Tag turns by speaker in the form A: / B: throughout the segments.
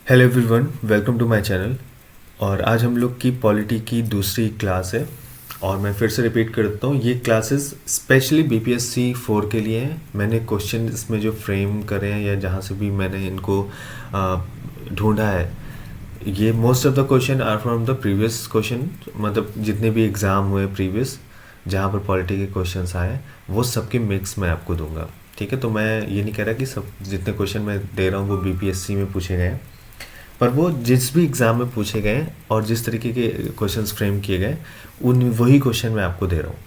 A: Hello everyone, welcome to my channel. और आज हम लोग की पॉलिटी की दूसरी क्लास है। और मैं फिर से रिपीट करता हूँ, ये क्लासेस स्पेशली बीपीएससी 4 के लिए हैं। मैंने क्वेश्चन इसमें जो फ्रेम करे हैं या जहाँ से भी मैंने इनको ढूंढा है, ये most of the question are from the previous question. मतलब जितने भी एग्ज़ाम हुए प्रीवियस जहाँ पर पॉलिटी के क्वेश्चंस आए वो सबके मिक्स मैं आपको दूंगा। ठीक है, तो मैं ये नहीं कह रहा कि सब जितने क्वेश्चन मैं दे रहा हूँ वो बीपीएससी में पूछे गए हैं, पर वो जिस भी एग्ज़ाम में पूछे गए हैं और जिस तरीके के क्वेश्चंस फ्रेम किए गए उन वही क्वेश्चन मैं आपको दे रहा हूँ।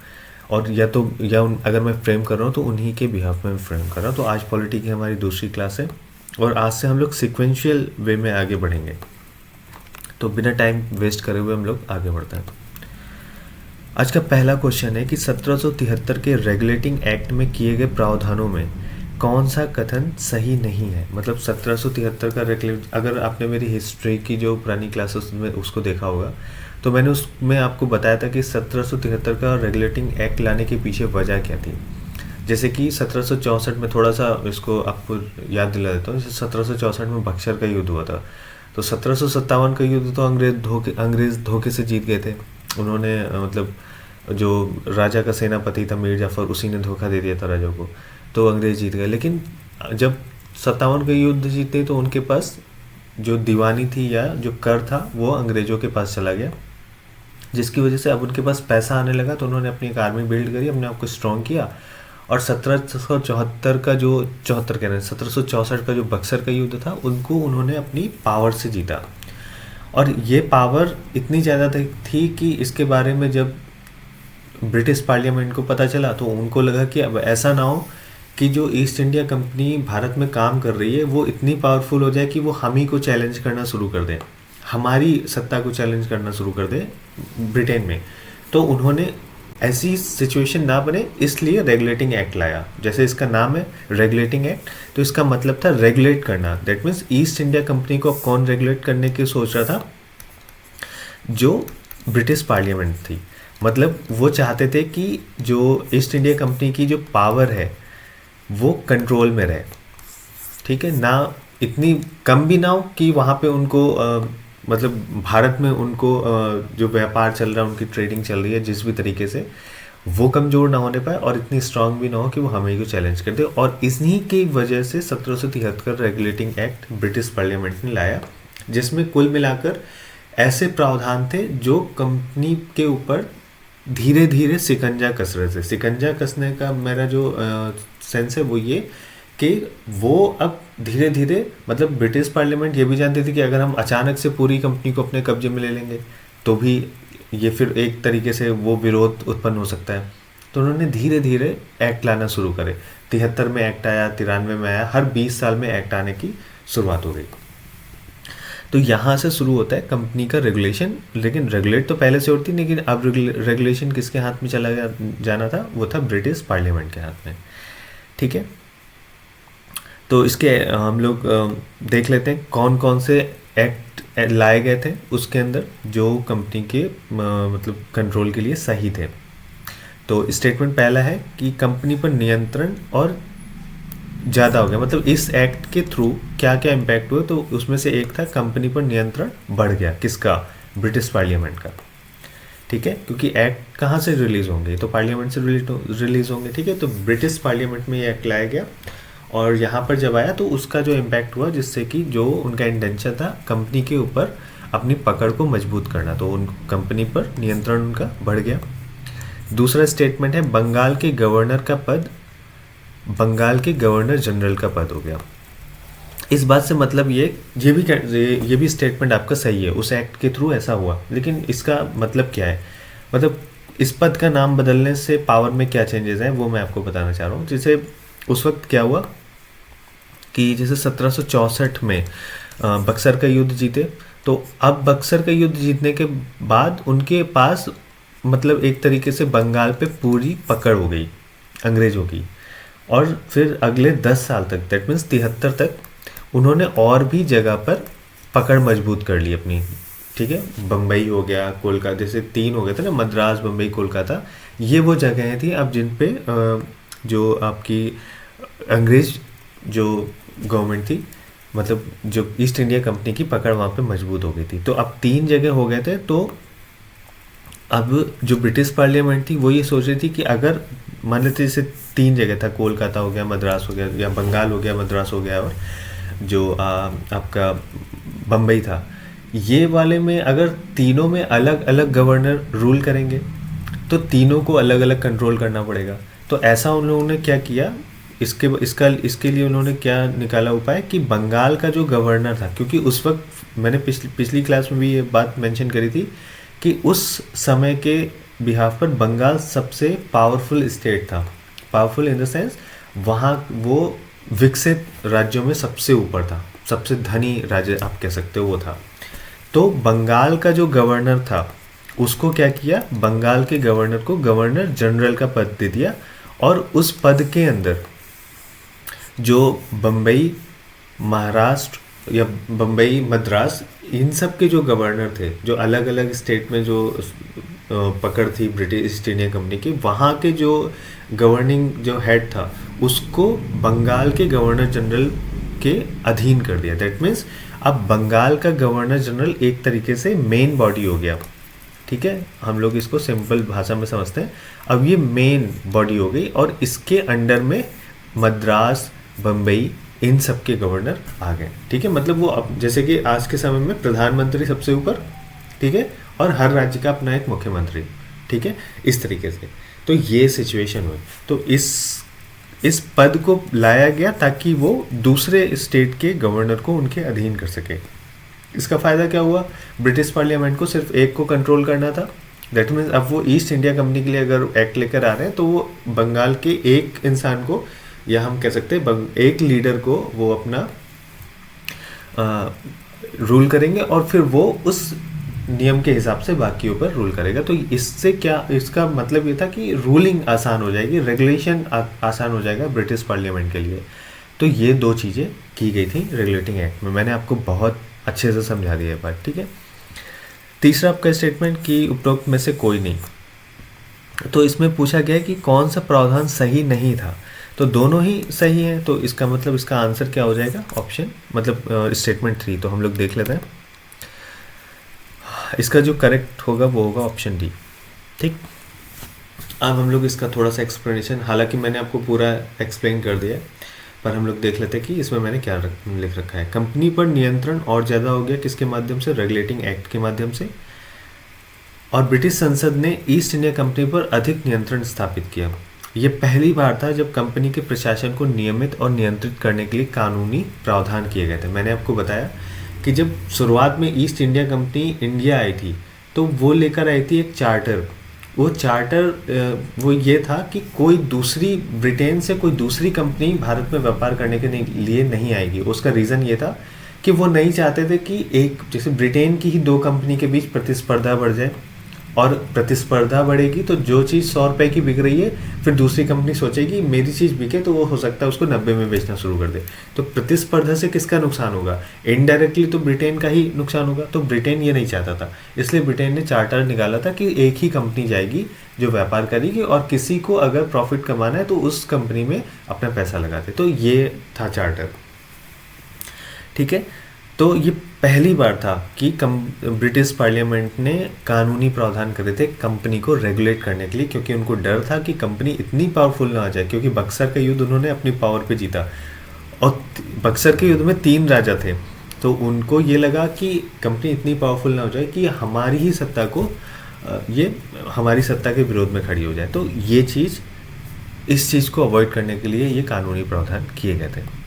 A: और अगर मैं फ्रेम कर रहा हूँ तो उन्हीं के बिहाफ में मैं फ्रेम कर रहा हूँ। तो आज पॉलिटी की हमारी दूसरी क्लास है और आज से हम लोग सिक्वेंशियल वे में आगे बढ़ेंगे। तो बिना टाइम वेस्ट करे हुए हम लोग आगे बढ़ते हैं। आज का पहला क्वेश्चन है कि 1773 के रेगुलेटिंग एक्ट में किए गए प्रावधानों में कौन सा कथन सही नहीं है। मतलब 1773 का रेगुलेट, अगर आपने मेरी हिस्ट्री की जो पुरानी क्लासेस में उसको देखा होगा तो मैंने उसमें आपको बताया था कि 1773 का रेगुलेटिंग एक्ट लाने के पीछे वजह क्या थी। जैसे कि 1764 में, थोड़ा सा इसको आपको याद दिला देता हूँ, जैसे 1764 में बक्सर का युद्ध हुआ था। तो 1757 का युद्ध तो अंग्रेज़ धोखे से जीत गए थे। उन्होंने मतलब जो राजा का सेनापति था मीर जाफ़र, उसी ने धोखा दे दिया था राजा को, तो अंग्रेज़ जीत गए। लेकिन जब 57 का युद्ध जीते तो उनके पास जो दीवानी थी या जो कर था वो अंग्रेज़ों के पास चला गया, जिसकी वजह से अब उनके पास पैसा आने लगा। तो उन्होंने अपनी एक आर्मी बिल्ड करी, अपने आप को स्ट्रॉन्ग किया। और 1774 का जो 74 कह रहे हैं 1764 का जो बक्सर का युद्ध था उनको उन्होंने अपनी पावर से जीता। और ये पावर इतनी ज़्यादा थी कि इसके बारे में जब ब्रिटिश पार्लियामेंट को पता चला तो उनको लगा कि अब ऐसा ना हो कि जो ईस्ट इंडिया कंपनी भारत में काम कर रही है वो इतनी पावरफुल हो जाए कि वो हम ही को चैलेंज करना शुरू कर दे, हमारी सत्ता को चैलेंज करना शुरू कर दे ब्रिटेन में। तो उन्होंने ऐसी सिचुएशन ना बने इसलिए रेगुलेटिंग एक्ट लाया। जैसे इसका नाम है रेगुलेटिंग एक्ट, तो इसका मतलब था रेगुलेट करना। That means east India company को कौन रेगुलेट करने की सोच रहा था? जो ब्रिटिश पार्लियामेंट थी। मतलब वो चाहते थे कि जो ईस्ट इंडिया कंपनी की जो पावर है वो कंट्रोल में रहे। ठीक है ना, इतनी कम भी ना हो कि वहाँ पे उनको मतलब भारत में उनको जो व्यापार चल रहा है, उनकी ट्रेडिंग चल रही है जिस भी तरीके से, वो कमज़ोर ना होने पाए, और इतनी स्ट्रांग भी ना हो कि वो हमें को चैलेंज कर दे। और इन्हीं की वजह से 1773 रेगुलेटिंग एक्ट ब्रिटिश पार्लियामेंट ने लाया, जिसमें कुल मिलाकर ऐसे प्रावधान थे जो कंपनी के ऊपर धीरे धीरे शिकंजा कस रहे थे। शिकंजा कसने का मेरा जो सेंस है वो ये कि वो अब धीरे धीरे, मतलब ब्रिटिश पार्लियामेंट ये भी जानती थी कि अगर हम अचानक से पूरी कंपनी को अपने कब्जे में ले लेंगे तो भी ये फिर एक तरीके से वो विरोध उत्पन्न हो सकता है। तो उन्होंने धीरे धीरे एक्ट लाना शुरू करे। 73 में एक्ट आया, 93 में आया, हर 20 साल में एक्ट आने की शुरुआत हो गई। तो यहाँ से शुरू होता है कंपनी का रेगुलेशन। लेकिन रेगुलेट तो पहले से होती, लेकिन अब रेगुलेशन किसके हाथ में चला जाना था? वो था ब्रिटिश पार्लियामेंट के हाथ में। ठीक है, तो इसके हम लोग देख लेते हैं कौन कौन से एक्ट लाए गए थे उसके अंदर जो कंपनी के मतलब कंट्रोल के लिए सही थे। तो स्टेटमेंट पहला है कि कंपनी पर नियंत्रण और ज़्यादा हो गया। मतलब इस एक्ट के थ्रू क्या क्या इम्पैक्ट हुआ, तो उसमें से एक था कंपनी पर नियंत्रण बढ़ गया। किसका? ब्रिटिश पार्लियामेंट का। ठीक है, क्योंकि एक्ट कहाँ से रिलीज़ होंगे? तो पार्लियामेंट से रिलीज़ होंगे। ठीक है, तो ब्रिटिश पार्लियामेंट में ये एक्ट लाया गया और यहाँ पर जब आया तो उसका जो इम्पैक्ट हुआ, जिससे कि जो उनका इंटेंशन था कंपनी के ऊपर अपनी पकड़ को मजबूत करना, तो उन कंपनी पर नियंत्रण उनका बढ़ गया। दूसरा स्टेटमेंट है बंगाल के गवर्नर का पद बंगाल के गवर्नर जनरल का पद हो गया। इस बात से मतलब ये भी स्टेटमेंट आपका सही है, उस एक्ट के थ्रू ऐसा हुआ। लेकिन इसका मतलब क्या है? मतलब इस पद का नाम बदलने से पावर में क्या चेंजेस हैं वो मैं आपको बताना चाह रहा हूँ। जैसे उस वक्त क्या हुआ कि जैसे 1764 में बक्सर का युद्ध जीते, तो अब बक्सर का युद्ध जीतने के बाद उनके पास मतलब एक तरीके से बंगाल पे पूरी पकड़ हो गई अंग्रेज़ों की। और फिर अगले 10 साल तक, दैट मीन्स 73 तक, उन्होंने और भी जगह पर पकड़ मजबूत कर ली अपनी। ठीक है, बम्बई हो गया, कोलकाता, जैसे 3 हो गए थे ना, मद्रास, बम्बई, कोलकाता, ये वो जगहें थी अब जिन पे जो आपकी अंग्रेज जो गवर्नमेंट थी मतलब जो ईस्ट इंडिया कंपनी की पकड़ वहाँ पे मजबूत हो गई थी। तो अब 3 जगह हो गए थे, तो अब जो ब्रिटिश पार्लियामेंट थी वो ये सोच रही थी कि अगर मान लेते जैसे 3 जगह था, कोलकाता हो गया, मद्रास हो गया, या बंगाल हो गया, मद्रास हो गया, और जो आपका बम्बई था, ये वाले में अगर तीनों में अलग अलग गवर्नर रूल करेंगे तो तीनों को अलग अलग कंट्रोल करना पड़ेगा। तो ऐसा उन लोगों ने क्या किया, इसके लिए उन्होंने क्या निकाला उपाय कि बंगाल का जो गवर्नर था, क्योंकि उस वक्त मैंने पिछली क्लास में भी ये बात मेंशन करी थी कि उस समय के बिहाफ पर बंगाल सबसे पावरफुल स्टेट था। पावरफुल इन द सेंस वहाँ वो विकसित राज्यों में सबसे ऊपर था, सबसे धनी राज्य आप कह सकते हो वो था। तो बंगाल का जो गवर्नर था उसको क्या किया, बंगाल के गवर्नर को गवर्नर जनरल का पद दे दिया, और उस पद के अंदर जो बम्बई, महाराष्ट्र या बम्बई, मद्रास, इन सब के जो गवर्नर थे, जो अलग अलग स्टेट में जो पकड़ थी ब्रिटिश ईस्ट इंडिया कंपनी की, वहाँ के जो गवर्निंग जो हेड था उसको बंगाल के गवर्नर जनरल के अधीन कर दिया। दैट मीन्स अब बंगाल का गवर्नर जनरल एक तरीके से मेन बॉडी हो गया। ठीक है, हम लोग इसको सिंपल भाषा में समझते हैं। अब ये मेन बॉडी हो गई और इसके अंडर में मद्रास, बम्बई, इन सब के गवर्नर आ गए। ठीक है, मतलब वो अब जैसे कि आज के समय में प्रधानमंत्री सबसे ऊपर, ठीक है, और हर राज्य का अपना एक मुख्यमंत्री। ठीक है, इस तरीके से तो ये सिचुएशन हुई। तो इस पद को लाया गया ताकि वो दूसरे स्टेट के गवर्नर को उनके अधीन कर सके। इसका फ़ायदा क्या हुआ, ब्रिटिश पार्लियामेंट को सिर्फ एक को कंट्रोल करना था। दैट मीन्स अब वो ईस्ट इंडिया कंपनी के लिए अगर एक्ट लेकर आ रहे हैं तो वो बंगाल के एक इंसान को, या हम कह सकते हैं एक लीडर को, वो अपना रूल करेंगे और फिर वो उस नियम के हिसाब से बाकी ऊपर रूल करेगा। तो इससे क्या, इसका मतलब ये था कि रूलिंग आसान हो जाएगी, रेगुलेशन आसान हो जाएगा ब्रिटिश पार्लियामेंट के लिए। तो ये 2 चीज़ें की गई थी रेगुलेटिंग एक्ट में। मैंने आपको बहुत अच्छे से समझा दिया है बात। ठीक है, तीसरा आपका स्टेटमेंट कि उपरोक्त में से कोई नहीं। तो इसमें पूछा गया है कि कौन सा प्रावधान सही नहीं था, तो दोनों ही सही है। तो इसका मतलब इसका आंसर क्या हो जाएगा, ऑप्शन, मतलब स्टेटमेंट 3। तो हम लोग देख लेते हैं, इसका जो करेक्ट होगा वो होगा ऑप्शन डी। ठीक, अब हम लोग इसका थोड़ा सा एक्सप्लेनेशन, हालांकि मैंने आपको पूरा एक्सप्लेन कर दिया, पर हम लोग देख लेते हैं कि इसमें मैंने क्या लिख रखा है। कंपनी पर नियंत्रण और ज़्यादा हो गया किसके माध्यम से, रेगुलेटिंग एक्ट के माध्यम से। और ब्रिटिश संसद ने ईस्ट इंडिया कंपनी पर अधिक नियंत्रण स्थापित किया। ये पहली बार था जब कंपनी के प्रशासन को नियमित और नियंत्रित करने के लिए कानूनी प्रावधान किए गए थे। मैंने आपको बताया कि जब शुरुआत में east India company India I थी तो वो लेकर आई थी एक चार्टर। वो चार्टर वो ये था कि कोई दूसरी, ब्रिटेन से कोई दूसरी कंपनी भारत में व्यापार करने के लिए नहीं आएगी। उसका रीज़न ये था कि वो नहीं चाहते थे कि एक जैसे ब्रिटेन की ही 2 कंपनी के बीच प्रतिस्पर्धा बढ़ जाए, और प्रतिस्पर्धा बढ़ेगी तो जो चीज़ 100 रुपये की बिक रही है, फिर दूसरी कंपनी सोचेगी मेरी चीज़ बिके तो वो हो सकता है उसको 90 में बेचना शुरू कर दे। तो प्रतिस्पर्धा से किसका नुकसान होगा, इनडायरेक्टली तो ब्रिटेन का ही नुकसान होगा। तो ब्रिटेन ये नहीं चाहता था, इसलिए ब्रिटेन ने चार्टर निकाला था कि एक ही कंपनी जाएगी जो व्यापार करेगी, और किसी को अगर प्रॉफिट कमाना है तो उस कंपनी में अपना पैसा लगाते। तो ये था चार्टर। ठीक है, तो ये पहली बार था कि ब्रिटिश पार्लियामेंट ने कानूनी प्रावधान करे थे कंपनी को रेगुलेट करने के लिए, क्योंकि उनको डर था कि कंपनी इतनी पावरफुल ना आ जाए। क्योंकि बक्सर का युद्ध उन्होंने अपनी पावर पे जीता, और बक्सर के युद्ध में 3 राजा थे, तो उनको ये लगा कि कंपनी इतनी पावरफुल ना हो जाए कि हमारी ही सत्ता को, ये हमारी सत्ता के विरोध में खड़ी हो जाए। तो ये चीज़, इस चीज़ को अवॉइड करने के लिए ये कानूनी प्रावधान किए गए थे।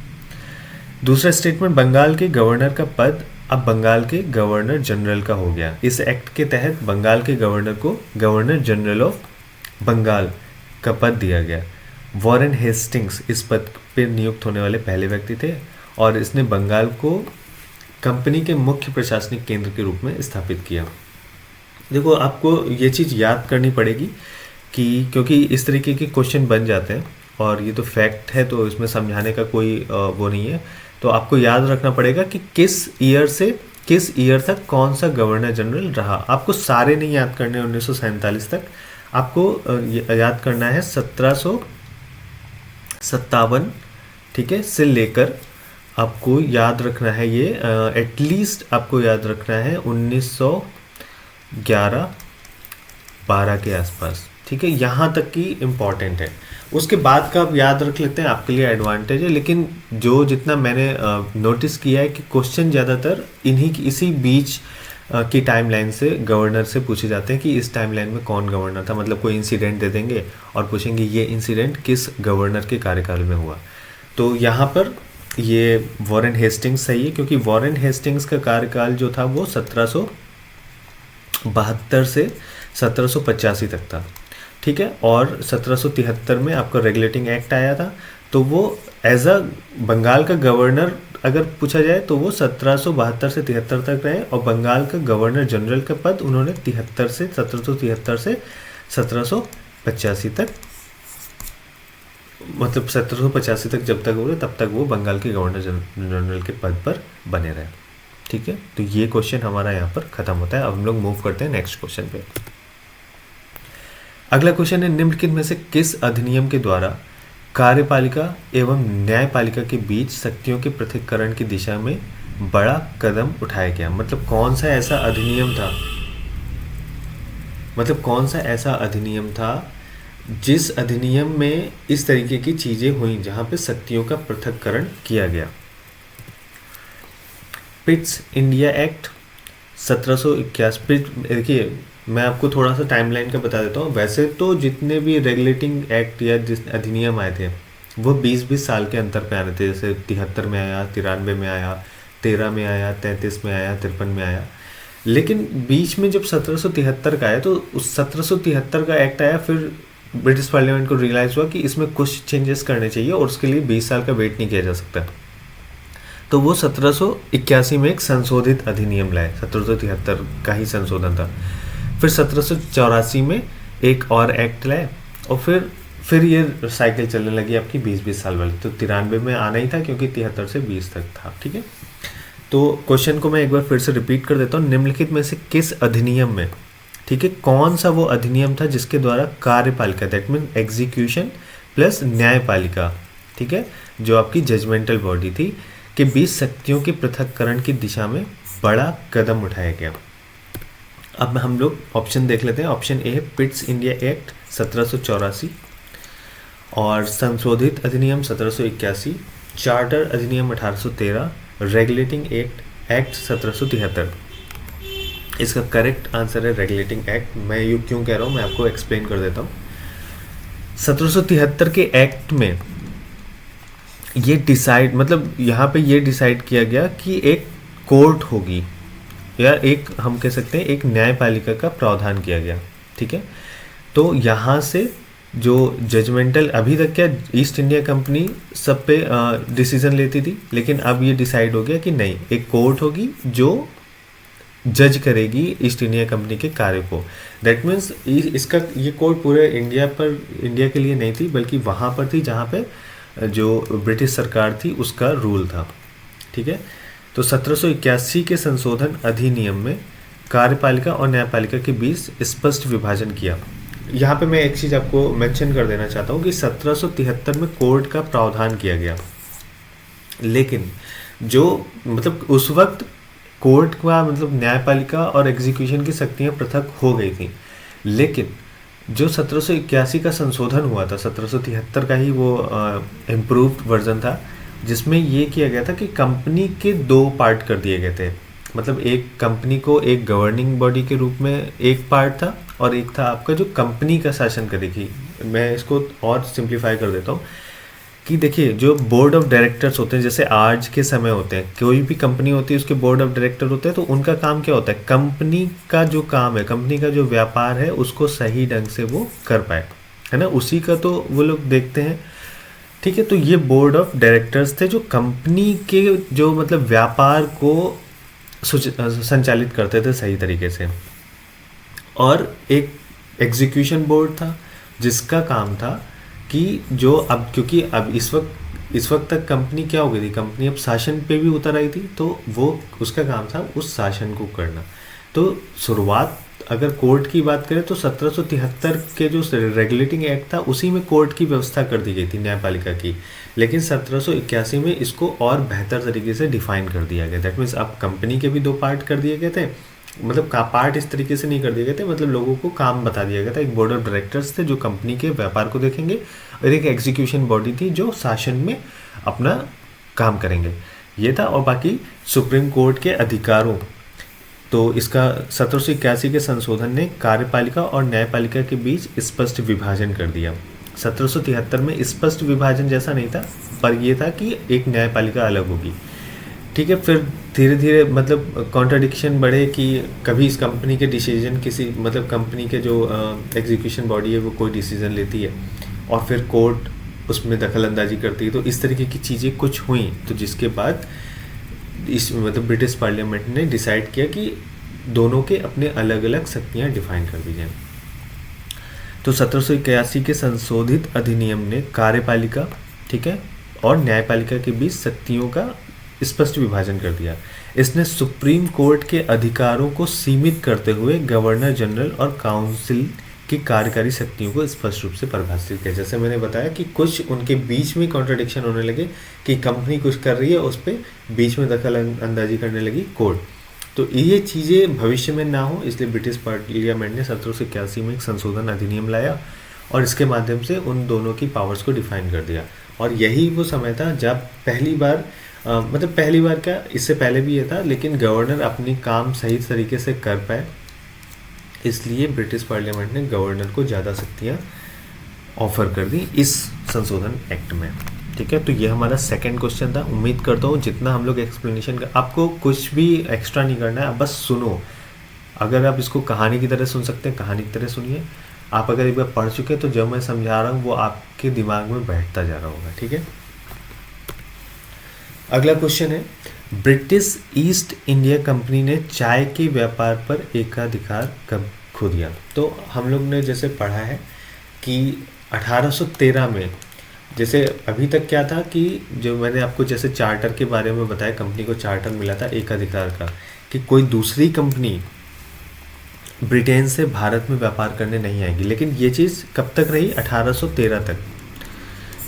A: दूसरा स्टेटमेंट, बंगाल के गवर्नर का पद अब बंगाल के गवर्नर जनरल का हो गया। इस एक्ट के तहत बंगाल के गवर्नर को गवर्नर जनरल ऑफ बंगाल का पद दिया गया। वॉरेन हेस्टिंग्स इस पद पर नियुक्त होने वाले पहले व्यक्ति थे, और इसने बंगाल को कंपनी के मुख्य प्रशासनिक केंद्र के रूप में स्थापित किया। देखो, आपको ये चीज़ याद करनी पड़ेगी कि क्योंकि इस तरीके के क्वेश्चन बन जाते हैं, और ये तो फैक्ट है तो इसमें समझाने का कोई वो नहीं है। तो आपको याद रखना पड़ेगा कि किस ईयर से किस ईयर तक कौन सा गवर्नर जनरल रहा। आपको सारे नहीं याद करने 1947 तक, आपको याद करना है 1757, ठीक है, से लेकर आपको याद रखना है ये, एटलीस्ट आपको याद रखना है 1911-12 के आसपास, ठीक है, यहाँ तक की इम्पॉर्टेंट है। उसके बाद का आप याद रख लेते हैं, आपके लिए एडवांटेज है। लेकिन जो जितना मैंने नोटिस किया है कि क्वेश्चन ज़्यादातर इसी बीच की टाइमलाइन से गवर्नर से पूछे जाते हैं कि इस टाइमलाइन में कौन गवर्नर था। मतलब कोई इंसिडेंट दे देंगे और पूछेंगे ये इंसिडेंट किस गवर्नर के कार्यकाल में हुआ। तो यहाँ पर ये वॉरेन हेस्टिंग्स सही है, क्योंकि वॉरेन हेस्टिंग्स का कार्यकाल जो था वो 1772 से 1785 तक था, ठीक है। और 1773 में आपका रेगुलेटिंग एक्ट आया था। तो वो एज अ बंगाल का गवर्नर अगर पूछा जाए तो वो 1772 से 73 तक रहे, और बंगाल का गवर्नर जनरल का पद उन्होंने 1773 से 1785 तक, मतलब 1785 तक जब तक हो रहे तब तक वो बंगाल के गवर्नर जनरल के पद पर बने रहे, ठीक है। तो ये क्वेश्चन हमारा यहाँ पर खत्म होता है। अब हम लोग मूव करते हैं नेक्स्ट क्वेश्चन पे। अगला क्वेश्चन है, निम्नलिखित में से किस अधिनियम के द्वारा कार्यपालिका एवं न्यायपालिका के बीच शक्तियों के पृथक्करण की दिशा में बड़ा कदम उठाया गया। मतलब कौन सा ऐसा अधिनियम था जिस अधिनियम में इस तरीके की चीजें हुई जहां पे शक्तियों का पृथक्करण किया गया। Pitt's India act 1781। देखिए मैं आपको थोड़ा सा टाइमलाइन का बता देता हूँ। वैसे तो जितने भी रेगुलेटिंग एक्ट या जिस अधिनियम आए थे वो 20-20 साल के अंतर पे आ रहे थे। जैसे 73 में आया, 93 में आया, 13 में आया, 33 में आया, 53 में आया। लेकिन बीच में जब 1773 का आया तो उस 1773 का एक्ट आया, फिर ब्रिटिश पार्लियामेंट को रियलाइज़ हुआ कि इसमें कुछ चेंजेस करने चाहिए और उसके लिए 20 साल का वेट नहीं किया जा सकता। तो वो 1781 में एक संशोधित अधिनियम लाए, 1773 का ही संशोधन था। फिर 1784 में एक और एक्ट लाए, और फिर ये साइकिल चलने लगी आपकी 20-20 साल वाली। तो 93 में आना ही था क्योंकि 73 से 20 तक था, ठीक है। तो क्वेश्चन को मैं एक बार फिर से रिपीट कर देता हूँ। निम्नलिखित में से किस अधिनियम में, ठीक है, कौन सा वो अधिनियम था जिसके द्वारा कार्यपालिका, दैट मीन एग्जीक्यूशन प्लस न्यायपालिका, ठीक है, जो आपकी जजमेंटल बॉडी थी, के बीच शक्तियों के पृथक्करण की दिशा में बड़ा कदम उठाया गया। अब हम लोग ऑप्शन देख लेते हैं। ऑप्शन ए है पिट्स इंडिया एक्ट 1784, और संशोधित अधिनियम 1781, चार्टर अधिनियम 1813, रेगुलेटिंग एक्ट 1773। इसका करेक्ट आंसर है रेगुलेटिंग एक्ट। मैं ये क्यों कह रहा हूँ मैं आपको एक्सप्लेन कर देता हूँ। 1773 के एक्ट में ये डिसाइड, मतलब यहाँ पे ये डिसाइड किया गया कि एक कोर्ट होगी, या एक हम कह सकते हैं एक न्यायपालिका का प्रावधान किया गया, ठीक है। तो यहाँ से जो जजमेंटल, अभी तक क्या ईस्ट इंडिया कंपनी सब पे डिसीजन लेती थी, लेकिन अब ये डिसाइड हो गया कि नहीं, एक कोर्ट होगी जो जज करेगी ईस्ट इंडिया कंपनी के कार्य को। दैट मीन्स इसका ये कोर्ट पूरे इंडिया के लिए नहीं थी, बल्कि वहाँ पर थी जहाँ पे जो ब्रिटिश सरकार थी उसका रूल था, ठीक है। तो 1781 के संशोधन अधिनियम में कार्यपालिका और न्यायपालिका के बीच स्पष्ट विभाजन किया। यहाँ पे मैं एक चीज़ आपको मेंशन कर देना चाहता हूँ कि 1773 में कोर्ट का प्रावधान किया गया, लेकिन जो मतलब उस वक्त कोर्ट का मतलब न्यायपालिका और एग्जीक्यूशन की शक्तियाँ पृथक हो गई थी। लेकिन जो 1781 का संशोधन हुआ था, 1773 का ही वो इम्प्रूव्ड वर्जन था, जिसमें ये किया गया था कि कंपनी के 2 पार्ट कर दिए गए थे। मतलब एक कंपनी को एक गवर्निंग बॉडी के रूप में एक पार्ट था, और एक था आपका जो कंपनी का शासन करेगी। मैं इसको और सिंप्लीफाई कर देता हूँ कि देखिए जो बोर्ड ऑफ डायरेक्टर्स होते हैं, जैसे आज के समय होते हैं, कोई भी कंपनी होती है उसके बोर्ड ऑफ डायरेक्टर होते हैं, तो उनका काम क्या होता है, कंपनी का जो काम है, कंपनी का जो व्यापार है उसको सही ढंग से वो कर पाए, है ना, उसी का तो वो लोग देखते हैं, ठीक है। तो ये बोर्ड ऑफ डायरेक्टर्स थे जो कंपनी के जो मतलब व्यापार को संचालित करते थे सही तरीके से। और एक एग्जीक्यूशन बोर्ड था जिसका काम था कि जो अब, क्योंकि अब इस वक्त तक कंपनी क्या हो गई थी, कंपनी अब शासन पे भी उतर आई थी, तो वो उसका काम था उस शासन को करना। तो शुरुआत अगर कोर्ट की बात करें तो 1773 के जो रेगुलेटिंग एक्ट था उसी में कोर्ट की व्यवस्था कर दी गई थी न्यायपालिका की, लेकिन 1781 में इसको और बेहतर तरीके से डिफाइन कर दिया गया। दैट मीन्स अब कंपनी के भी दो पार्ट कर दिए गए थे, मतलब का पार्ट इस तरीके से नहीं कर दिए गए थे, मतलब लोगों को काम बता दिया गया था। एक बोर्ड ऑफ डायरेक्टर्स थे जो कंपनी के व्यापार को देखेंगे और एक एग्जीक्यूशन बॉडी थी जो शासन में अपना काम करेंगे, ये था। और बाकी सुप्रीम कोर्ट के अधिकारों, तो इसका 1781 के संशोधन ने कार्यपालिका और न्यायपालिका के बीच स्पष्ट विभाजन कर दिया। 1773 में स्पष्ट विभाजन जैसा नहीं था, पर यह था कि एक न्यायपालिका अलग होगी, ठीक है। फिर धीरे धीरे मतलब कॉन्ट्राडिक्शन बढ़े कि कभी इस कंपनी के डिसीजन किसी मतलब कंपनी के जो एग्जीक्यूशन बॉडी है वो कोई डिसीजन लेती है और फिर कोर्ट उसमें दखल अंदाजी करती है। तो इस तरीके की चीज़ें कुछ हुई, तो जिसके बाद इस मतलब ब्रिटिश पार्लियामेंट ने डिसाइड किया कि दोनों के अपने अलग अलग शक्तियाँ डिफाइन कर दी जाएं। तो 1781 के संशोधित अधिनियम ने कार्यपालिका, ठीक है, और न्यायपालिका के बीच शक्तियों का स्पष्ट विभाजन कर दिया। इसने सुप्रीम कोर्ट के अधिकारों को सीमित करते हुए गवर्नर जनरल और काउंसिल की कार्यकारी शक्तियों को स्पष्ट रूप से परिभाषित किया। जैसे मैंने बताया कि कुछ उनके बीच में कॉन्ट्रडिक्शन होने लगे कि कंपनी कुछ कर रही है, उस पर बीच में दखल अंदाजी करने लगी कोर्ट। तो ये चीज़ें भविष्य में ना हो, इसलिए ब्रिटिश पार्लियामेंट ने 1781 में एक संशोधन अधिनियम लाया और इसके माध्यम से उन दोनों की पावर्स को डिफाइन कर दिया। और यही वो समय था जब पहली बार मतलब पहली बार क्या, इससे पहले भी ये था, लेकिन गवर्नर अपनी काम सही तरीके से कर पाए, इसलिए ब्रिटिश पार्लियामेंट ने गवर्नर को ज़्यादा शक्तियाँ ऑफर कर दी इस संशोधन एक्ट में, ठीक है। तो ये हमारा सेकंड क्वेश्चन था। उम्मीद करता हूँ जितना हम लोग एक्सप्लेनेशन का, आपको कुछ भी एक्स्ट्रा नहीं करना है, आप बस सुनो। अगर आप इसको कहानी की तरह सुन सकते हैं, कहानी की तरह सुनिए। आप अगर एक बार पढ़ चुके हैं तो जब मैं समझा रहा हूँ वो आपके दिमाग में बैठता जा रहा होगा, ठीक है। अगला क्वेश्चन है, ब्रिटिश ईस्ट इंडिया कंपनी ने चाय के व्यापार पर एकाधिकार कब खो दिया? तो हम लोग ने जैसे पढ़ा है कि 1813 में, जैसे अभी तक क्या था कि जो मैंने आपको जैसे चार्टर के बारे में बताया, कंपनी को चार्टर मिला था एकाधिकार का कि कोई दूसरी कंपनी ब्रिटेन से भारत में व्यापार करने नहीं आएगी। लेकिन ये चीज़ कब तक रही? 1813 तक,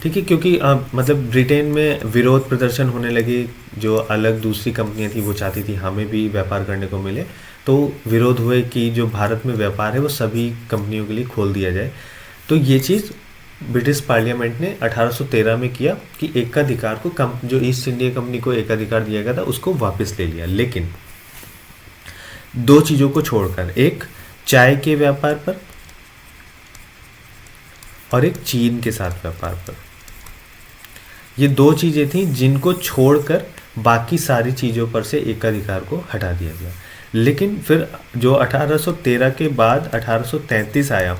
A: ठीक है, क्योंकि मतलब ब्रिटेन में विरोध प्रदर्शन होने लगे। जो अलग दूसरी कंपनियां थी वो चाहती थी हमें भी व्यापार करने को मिले, तो विरोध हुए कि जो भारत में व्यापार है वो सभी कंपनियों के लिए खोल दिया जाए। तो ये चीज़ ब्रिटिश पार्लियामेंट ने 1813 में किया कि एकाधिकार को जो ईस्ट इंडिया कंपनी को एकाधिकार दिया गया था उसको वापस ले लिया, लेकिन दो चीज़ों को छोड़कर, एक चाय के व्यापार पर और एक चीन के साथ व्यापार पर। ये दो चीज़ें थी जिनको छोड़कर बाकी सारी चीज़ों पर से एकाधिकार को हटा दिया गया। लेकिन फिर जो 1813 के बाद 1833 आया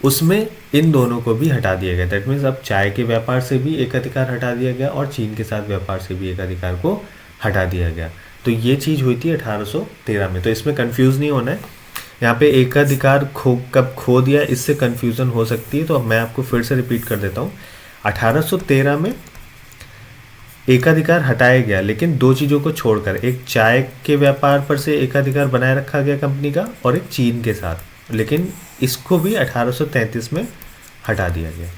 A: उसमें इन दोनों को भी हटा दिया गया। दैट मीन्स अब चाय के व्यापार से भी एकाधिकार हटा दिया गया और चीन के साथ व्यापार से भी एकाधिकार को हटा दिया गया। तो ये चीज़ हुई थी 1813 में। तो इसमें कंफ्यूज नहीं होना है, यहाँ पे एकाधिकार कब खो दिया इससे कंफ्यूजन हो सकती है। तो मैं आपको फिर से रिपीट कर देता हूँ, 1813 में एकाधिकार हटाया गया, लेकिन दो चीज़ों को छोड़कर, एक चाय के व्यापार पर से एकाधिकार बनाए रखा गया कंपनी का और एक चीन के साथ, लेकिन इसको भी 1833 में हटा दिया गया,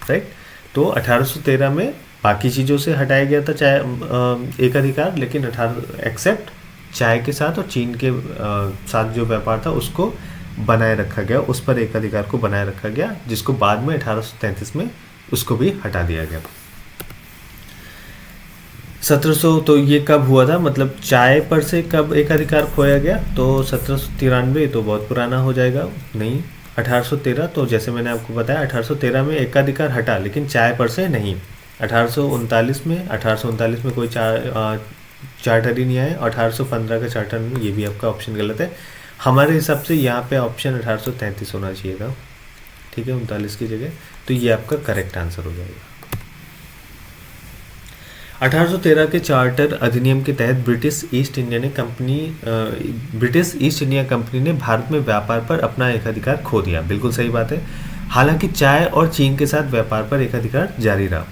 A: राइट। तो 1813 में बाकी चीज़ों से हटाया गया था चाय एकाधिकार, लेकिन एक्सेप्ट चाय के साथ और चीन के साथ जो व्यापार था उसको बनाए रखा गया, उस पर एकाधिकार को बनाए रखा गया, जिसको बाद में 1833 में उसको भी हटा दिया गया। 1700, तो ये कब हुआ था, मतलब चाय पर से कब एकाधिकार खोया गया? तो 1793, तो बहुत पुराना हो जाएगा, नहीं 1813। तो जैसे मैंने आपको बताया 1813 में एकाधिकार हटा, लेकिन चाय पर से नहीं। 1839 में कोई चार्टर ही नहीं आया। 1815 का चार्टर में, ये भी आपका ऑप्शन गलत है। हमारे हिसाब से यहाँ पे ऑप्शन 1833 होना चाहिए था, ठीक है, 39 की जगह। तो ये आपका करेक्ट आंसर हो जाएगा। 1813 के चार्टर अधिनियम के तहत ब्रिटिश ईस्ट इंडिया कंपनी ने भारत में व्यापार पर अपना एकाधिकार खो दिया। बिल्कुल सही बात है। हालांकि चाय और चीन के साथ व्यापार पर एकाधिकार जारी रहा।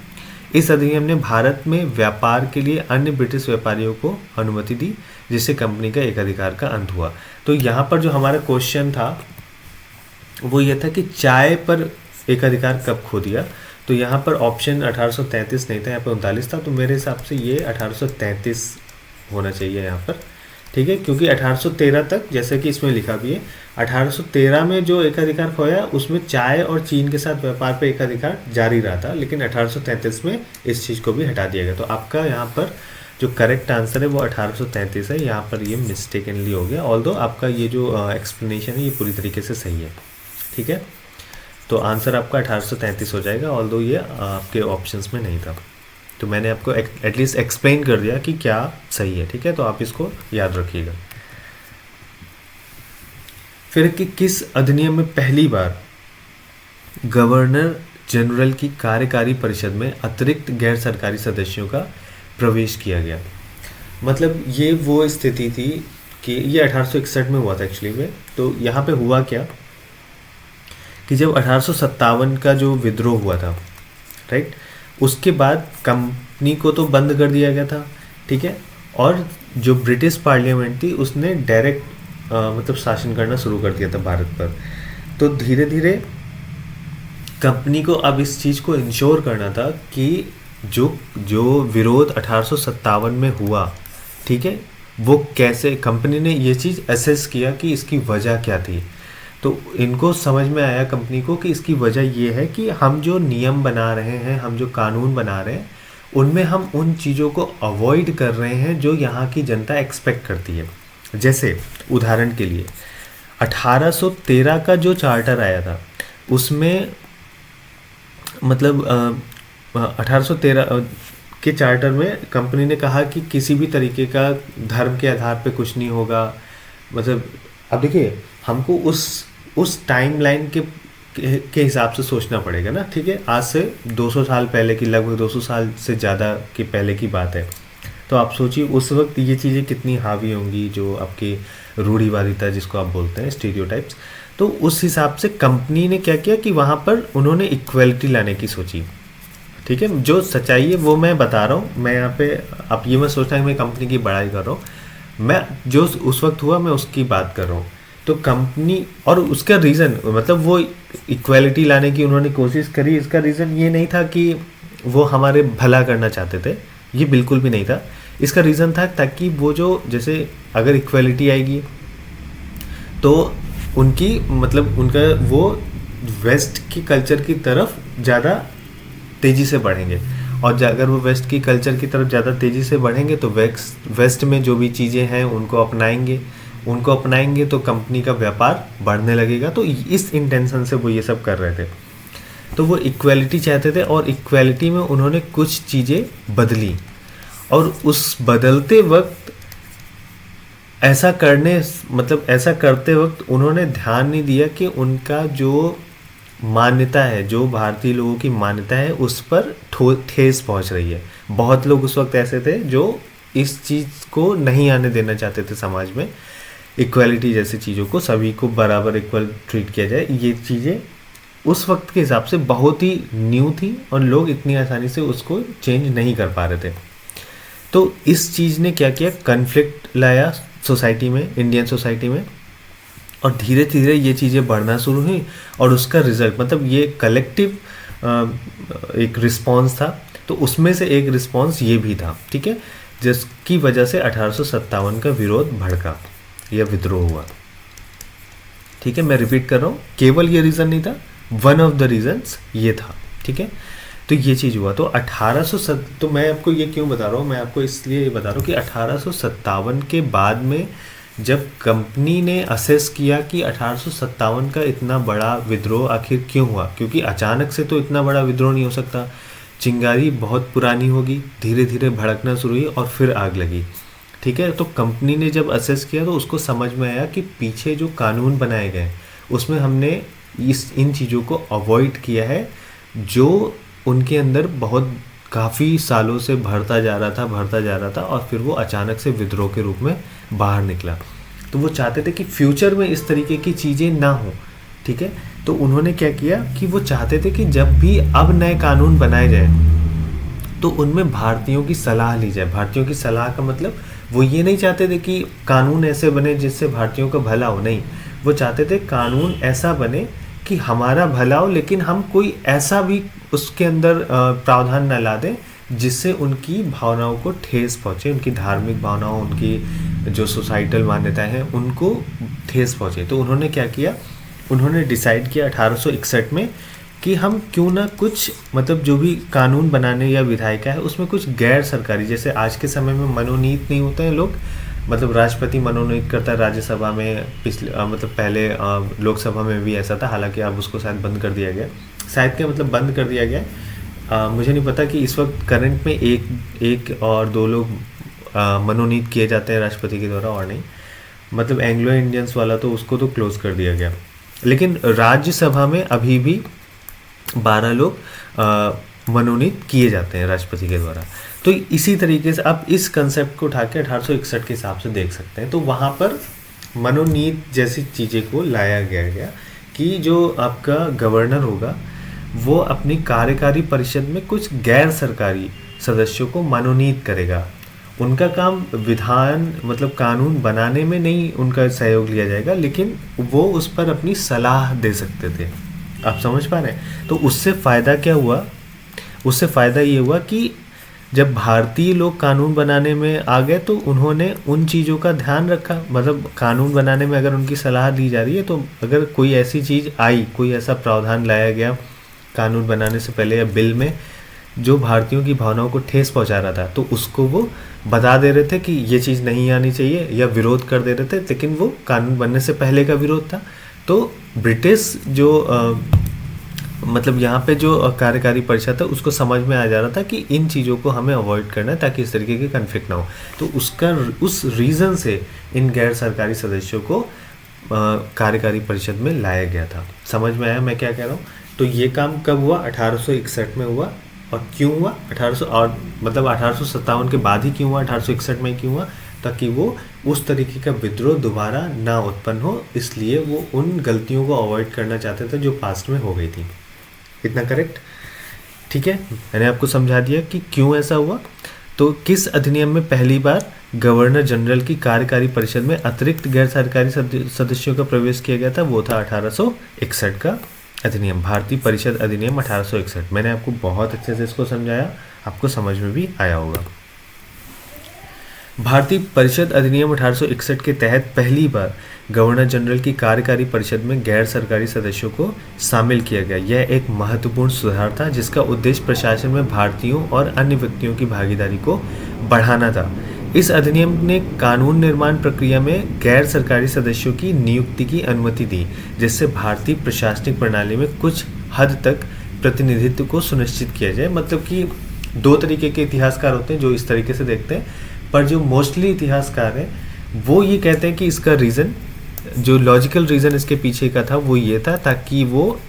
A: इस अधिनियम ने भारत में व्यापार के लिए अन्य ब्रिटिश व्यापारियों को अनुमति दी, जिससे कंपनी का एकाधिकार का अंत हुआ। तो यहाँ पर जो हमारा क्वेश्चन था वो ये था कि चाय पर एकाधिकार कब खो दिया। तो यहाँ पर ऑप्शन 1833 नहीं था, यहाँ पर 39 था। तो मेरे हिसाब से ये 1833 होना चाहिए यहाँ पर, ठीक है, क्योंकि 1813 तक, जैसे कि इसमें लिखा भी है, 1813 में जो एकाधिकार खोया उसमें चाय और चीन के साथ व्यापार पे एकाधिकार जारी रहा था, लेकिन 1833 में इस चीज़ को भी हटा दिया गया। तो आपका यहाँ पर जो करेक्ट आंसर है वो 1833 है। यहाँ पर ये मिस्टेकनली हो गया, ऑल्दो आपका ये जो एक्सप्लेनेशन है ये पूरी तरीके से सही है, ठीक है। तो आंसर आपका 1833 हो जाएगा, ऑल्दो ये आपके ऑप्शंस में नहीं था। तो मैंने आपको एटलीस्ट एक्सप्लेन कर दिया कि क्या सही है, ठीक है। तो आप इसको याद रखिएगा। फिर कि किस अधिनियम में पहली बार गवर्नर जनरल की कार्यकारी परिषद में अतिरिक्त गैर सरकारी सदस्यों का प्रवेश किया गया। मतलब ये वो स्थिति थी कि ये 1861 में हुआ था एक्चुअली में। तो यहाँ पे हुआ क्या कि जब 1857 का जो विद्रोह हुआ था, राइट, उसके बाद कंपनी को तो बंद कर दिया गया था, ठीक है, और जो ब्रिटिश पार्लियामेंट थी उसने डायरेक्ट मतलब शासन करना शुरू कर दिया था भारत पर। तो धीरे धीरे कंपनी को अब इस चीज़ को इंश्योर करना था कि जो विरोध 1857 में हुआ, ठीक है, वो कैसे, कंपनी ने ये चीज़ असेस किया कि इसकी वजह क्या थी। तो इनको समझ में आया कंपनी को कि इसकी वजह ये है कि हम जो नियम बना रहे हैं, हम जो कानून बना रहे हैं, उनमें हम उन चीज़ों को अवॉइड कर रहे हैं जो यहाँ की जनता एक्सपेक्ट करती है। जैसे उदाहरण के लिए 1813 का जो चार्टर आया था उसमें मतलब 1813 के चार्टर में कंपनी ने कहा कि किसी भी तरीके का धर्म के आधार पे कुछ नहीं होगा। मतलब अब देखिए, हमको उस टाइमलाइन के हिसाब से सोचना पड़ेगा ना, ठीक है। आज से 200 साल पहले की, लगभग 200 साल से ज़्यादा के पहले की बात है। तो आप सोचिए उस वक्त ये चीज़ें कितनी हावी होंगी, जो आपकी रूढ़िवादिता जिसको आप बोलते हैं, स्टीरियोटाइप्स। तो उस हिसाब से कंपनी ने क्या किया कि वहाँ पर उन्होंने इक्वलिटी लाने की सोची, ठीक है। जो सच्चाई है वो मैं बता रहा हूँ। मैं यहाँ पे आप ये मत सोचना कि मैं कंपनी की बड़ाई कर रहा हूँ, मैं जो उस वक्त हुआ मैं उसकी बात कर रहा हूँ। तो कंपनी, और उसका रीज़न, मतलब वो इक्वलिटी लाने की उन्होंने कोशिश करी, इसका रीज़न ये नहीं था कि वो हमारे भला करना चाहते थे, ये बिल्कुल भी नहीं था। इसका रीज़न था ताकि वो जो, जैसे अगर इक्वलिटी आएगी तो उनकी, मतलब उनका वो वेस्ट की कल्चर की तरफ ज़्यादा तेज़ी से बढ़ेंगे, और अगर वो वेस्ट की कल्चर की तरफ ज़्यादा तेज़ी से बढ़ेंगे तो वेस्ट में जो भी चीज़ें हैं उनको अपनाएंगे तो कंपनी का व्यापार बढ़ने लगेगा। तो इस इंटेंशन से वो ये सब कर रहे थे। तो वो इक्वलिटी चाहते थे, और इक्वलिटी में उन्होंने कुछ चीज़ें बदली, और उस बदलते वक्त ऐसा करते वक्त उन्होंने ध्यान नहीं दिया कि उनका जो मान्यता है, जो भारतीय लोगों की मान्यता है, उस पर ठेस पहुंच रही है। बहुत लोग उस वक्त ऐसे थे जो इस चीज़ को नहीं आने देना चाहते थे समाज में, इक्वलिटी जैसी चीज़ों को, सभी को बराबर इक्वल ट्रीट किया जाए। ये चीज़ें उस वक्त के हिसाब से बहुत ही न्यू थी, और लोग इतनी आसानी से उसको चेंज नहीं कर पा रहे थे। तो इस चीज़ ने क्या किया, कन्फ्लिक्ट लाया सोसाइटी में, इंडियन सोसाइटी में, और धीरे धीरे ये चीज़ें बढ़ना शुरू हुई। और उसका रिजल्ट, मतलब ये कलेक्टिव एक रिस्पांस था। तो उसमें से एक रिस्पांस ये भी था, ठीक है, जिसकी वजह से 1857 का विरोध भड़का या विद्रोह हुआ, ठीक है। मैं रिपीट कर रहा हूँ, केवल ये रीज़न नहीं था, वन ऑफ द रीजंस ये था, ठीक है। तो ये चीज़ हुआ। तो 1807, तो मैं आपको ये क्यों बता रहा हूँ, मैं आपको इसलिए बता रहा हूँ कि 1857 के बाद में जब कंपनी ने असेस किया कि 1857 का इतना बड़ा विद्रोह आखिर क्यों हुआ, क्योंकि अचानक से तो इतना बड़ा विद्रोह नहीं हो सकता, चिंगारी बहुत पुरानी होगी, धीरे धीरे भड़कना शुरू हुई और फिर आग लगी, ठीक है। तो कंपनी ने जब असेस किया तो उसको समझ में आया कि पीछे जो कानून बनाए गए उसमें हमने इन चीज़ों को अवॉइड किया है, जो उनके अंदर बहुत काफ़ी सालों से बढ़ता जा रहा था, और फिर वो अचानक से विद्रोह के रूप में बाहर निकला। तो वो चाहते थे कि फ्यूचर में इस तरीके की चीज़ें ना हो, ठीक है। तो उन्होंने क्या किया कि वो चाहते थे कि जब भी अब नए कानून बनाए जाए तो उनमें भारतीयों की सलाह ली जाए। भारतीयों की सलाह का मतलब वो ये नहीं चाहते थे कि कानून ऐसे बने जिससे भारतीयों का भला हो, नहीं, वो चाहते थे कानून ऐसा बने कि हमारा भला हो, लेकिन हम कोई ऐसा भी उसके अंदर प्रावधान न ला दें जिससे उनकी भावनाओं को ठेस पहुँचे, उनकी धार्मिक भावनाओं, उनकी जो सोसाइटल मान्यताएं हैं उनको ठेस पहुँचे। तो उन्होंने क्या किया, उन्होंने डिसाइड किया 1861 में कि हम क्यों ना कुछ मतलब जो भी कानून बनाने या विधायिका है उसमें कुछ गैर सरकारी, जैसे आज के समय में मनोनीत नहीं होते हैं लोग, मतलब राष्ट्रपति मनोनीत करता है राज्यसभा में, पिछले मतलब पहले लोकसभा में भी ऐसा था, हालांकि अब उसको शायद बंद कर दिया गया, शायद क्या मतलब बंद कर दिया गया, मुझे नहीं पता कि इस वक्त करंट में एक और दो लोग मनोनीत किए जाते हैं राष्ट्रपति के द्वारा और नहीं, मतलब एंग्लो इंडियंस वाला तो उसको तो क्लोज कर दिया गया, लेकिन राज्यसभा में अभी भी 12 लोग मनोनीत किए जाते हैं राष्ट्रपति के द्वारा। तो इसी तरीके से आप इस कंसेप्ट को उठा के 1861 के हिसाब से देख सकते हैं। तो वहाँ पर मनोनीत जैसी चीज़ें को लाया गया कि जो आपका गवर्नर होगा वो अपनी कार्यकारी परिषद में कुछ गैर सरकारी सदस्यों को मनोनीत करेगा। उनका काम विधान मतलब कानून बनाने में नहीं उनका सहयोग लिया जाएगा, लेकिन वो उस पर अपनी सलाह दे सकते थे। आप समझ पा रहे हैं? तो उससे फ़ायदा क्या हुआ, उससे फ़ायदा ये हुआ कि जब भारतीय लोग कानून बनाने में आ गए तो उन्होंने उन चीज़ों का ध्यान रखा, मतलब कानून बनाने में अगर उनकी सलाह दी जा रही है तो अगर कोई ऐसी चीज़ आई, कोई ऐसा प्रावधान लाया गया कानून बनाने से पहले या बिल में जो भारतीयों की भावनाओं को ठेस पहुंचा रहा था, तो उसको वो बता दे रहे थे कि ये चीज़ नहीं आनी चाहिए या विरोध कर दे रहे थे, लेकिन वो कानून बनने से पहले का विरोध था। तो ब्रिटिश जो मतलब यहाँ पे जो कार्यकारी परिषद है उसको समझ में आ जा रहा था कि इन चीज़ों को हमें अवॉइड करना है ताकि इस तरीके के कन्फ्लिक्ट ना हो। तो उस रीज़न से इन गैर सरकारी सदस्यों को कार्यकारी परिषद में लाया गया था। समझ में आया मैं क्या कह रहा हूँ? तो ये काम कब हुआ? 1861 में हुआ। और क्यों हुआ? 1857 के बाद ही क्यों हुआ? 1861 में क्यों हुआ? ताकि वो उस तरीके का विद्रोह दोबारा ना उत्पन्न हो, इसलिए वो उन गलतियों को अवॉइड करना चाहते थे जो पास्ट में हो गई थी। इतना करेक्ट? ठीक है, मैंने आपको समझा दिया कि क्यों ऐसा हुआ। तो किस अधिनियम में पहली बार गवर्नर जनरल की कार्यकारी परिषद में अतिरिक्त गैर सरकारी सदस्यों का प्रवेश किया गया था? वो था 1861 का अधिनियम, भारतीय परिषद अधिनियम 1861। मैंने आपको बहुत अच्छे से इसको समझाया, आपको समझ में भी आया होगा। भारतीय परिषद अधिनियम 1861 के तहत पहली बार गवर्नर जनरल की कार्यकारी परिषद में गैर सरकारी सदस्यों को शामिल किया गया। यह एक महत्वपूर्ण सुधार था जिसका उद्देश्य प्रशासन में भारतीयों और अन्य व्यक्तियों की भागीदारी को बढ़ाना था। इस अधिनियम ने कानून निर्माण प्रक्रिया में गैर सरकारी सदस्यों की नियुक्ति की अनुमति दी, जिससे भारतीय प्रशासनिक प्रणाली में कुछ हद तक प्रतिनिधित्व को सुनिश्चित किया जाए। मतलब कि दो तरीके के इतिहासकार होते हैं जो इस तरीके से देखते हैं, पर जो मोस्टली इतिहासकार हैं वो ये कहते हैं कि इसका रीज़न, जो लॉजिकल रीज़न इसके पीछे का था वो ये था ताकि वो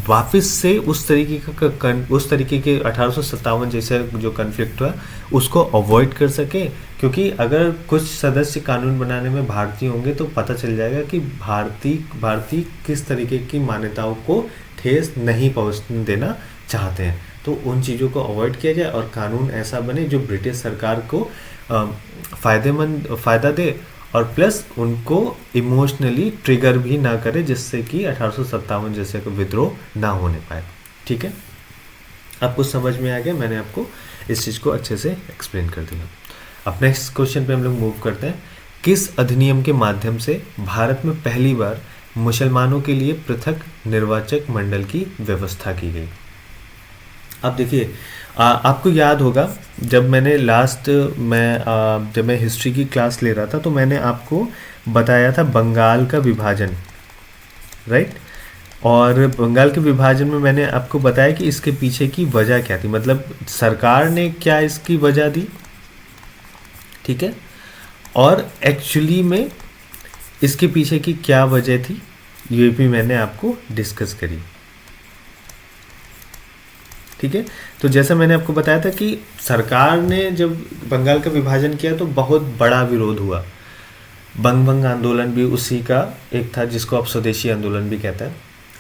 A: वापस से उस तरीके के 1857 जैसे जो कन्फ्लिक्ट हुआ उसको अवॉइड कर सके। क्योंकि अगर कुछ सदस्य कानून बनाने में भारतीय होंगे तो पता चल जाएगा कि भारतीय किस तरीके की मान्यताओं को ठेस नहीं पहुंचने देना चाहते हैं। तो उन चीज़ों को अवॉइड किया जाए और कानून ऐसा बने जो ब्रिटिश सरकार को फ़ायदा दे और प्लस उनको इमोशनली ट्रिगर भी ना करे, जिससे कि 1857 जैसे का विद्रोह ना होने पाए। ठीक है, आपको समझ में आ गया? मैंने आपको इस चीज़ को अच्छे से एक्सप्लेन कर दिया। अब नेक्स्ट क्वेश्चन पे हम लोग मूव करते हैं। किस अधिनियम के माध्यम से भारत में पहली बार मुसलमानों के लिए पृथक निर्वाचक मंडल की व्यवस्था की गई? अब देखिए, आपको याद होगा जब मैंने जब मैं हिस्ट्री की क्लास ले रहा था तो मैंने आपको बताया था बंगाल का विभाजन, राइट? और बंगाल के विभाजन में मैंने आपको बताया कि इसके पीछे की वजह क्या थी, मतलब सरकार ने क्या इसकी वजह दी, ठीक है, और एक्चुअली में इसके पीछे की क्या वजह थी ये भी मैंने आपको डिस्कस करी। ठीक है, तो जैसा मैंने आपको बताया था कि सरकार ने जब बंगाल का विभाजन किया तो बहुत बड़ा विरोध हुआ। बंग आंदोलन भी उसी का एक था जिसको आप स्वदेशी आंदोलन भी कहते हैं।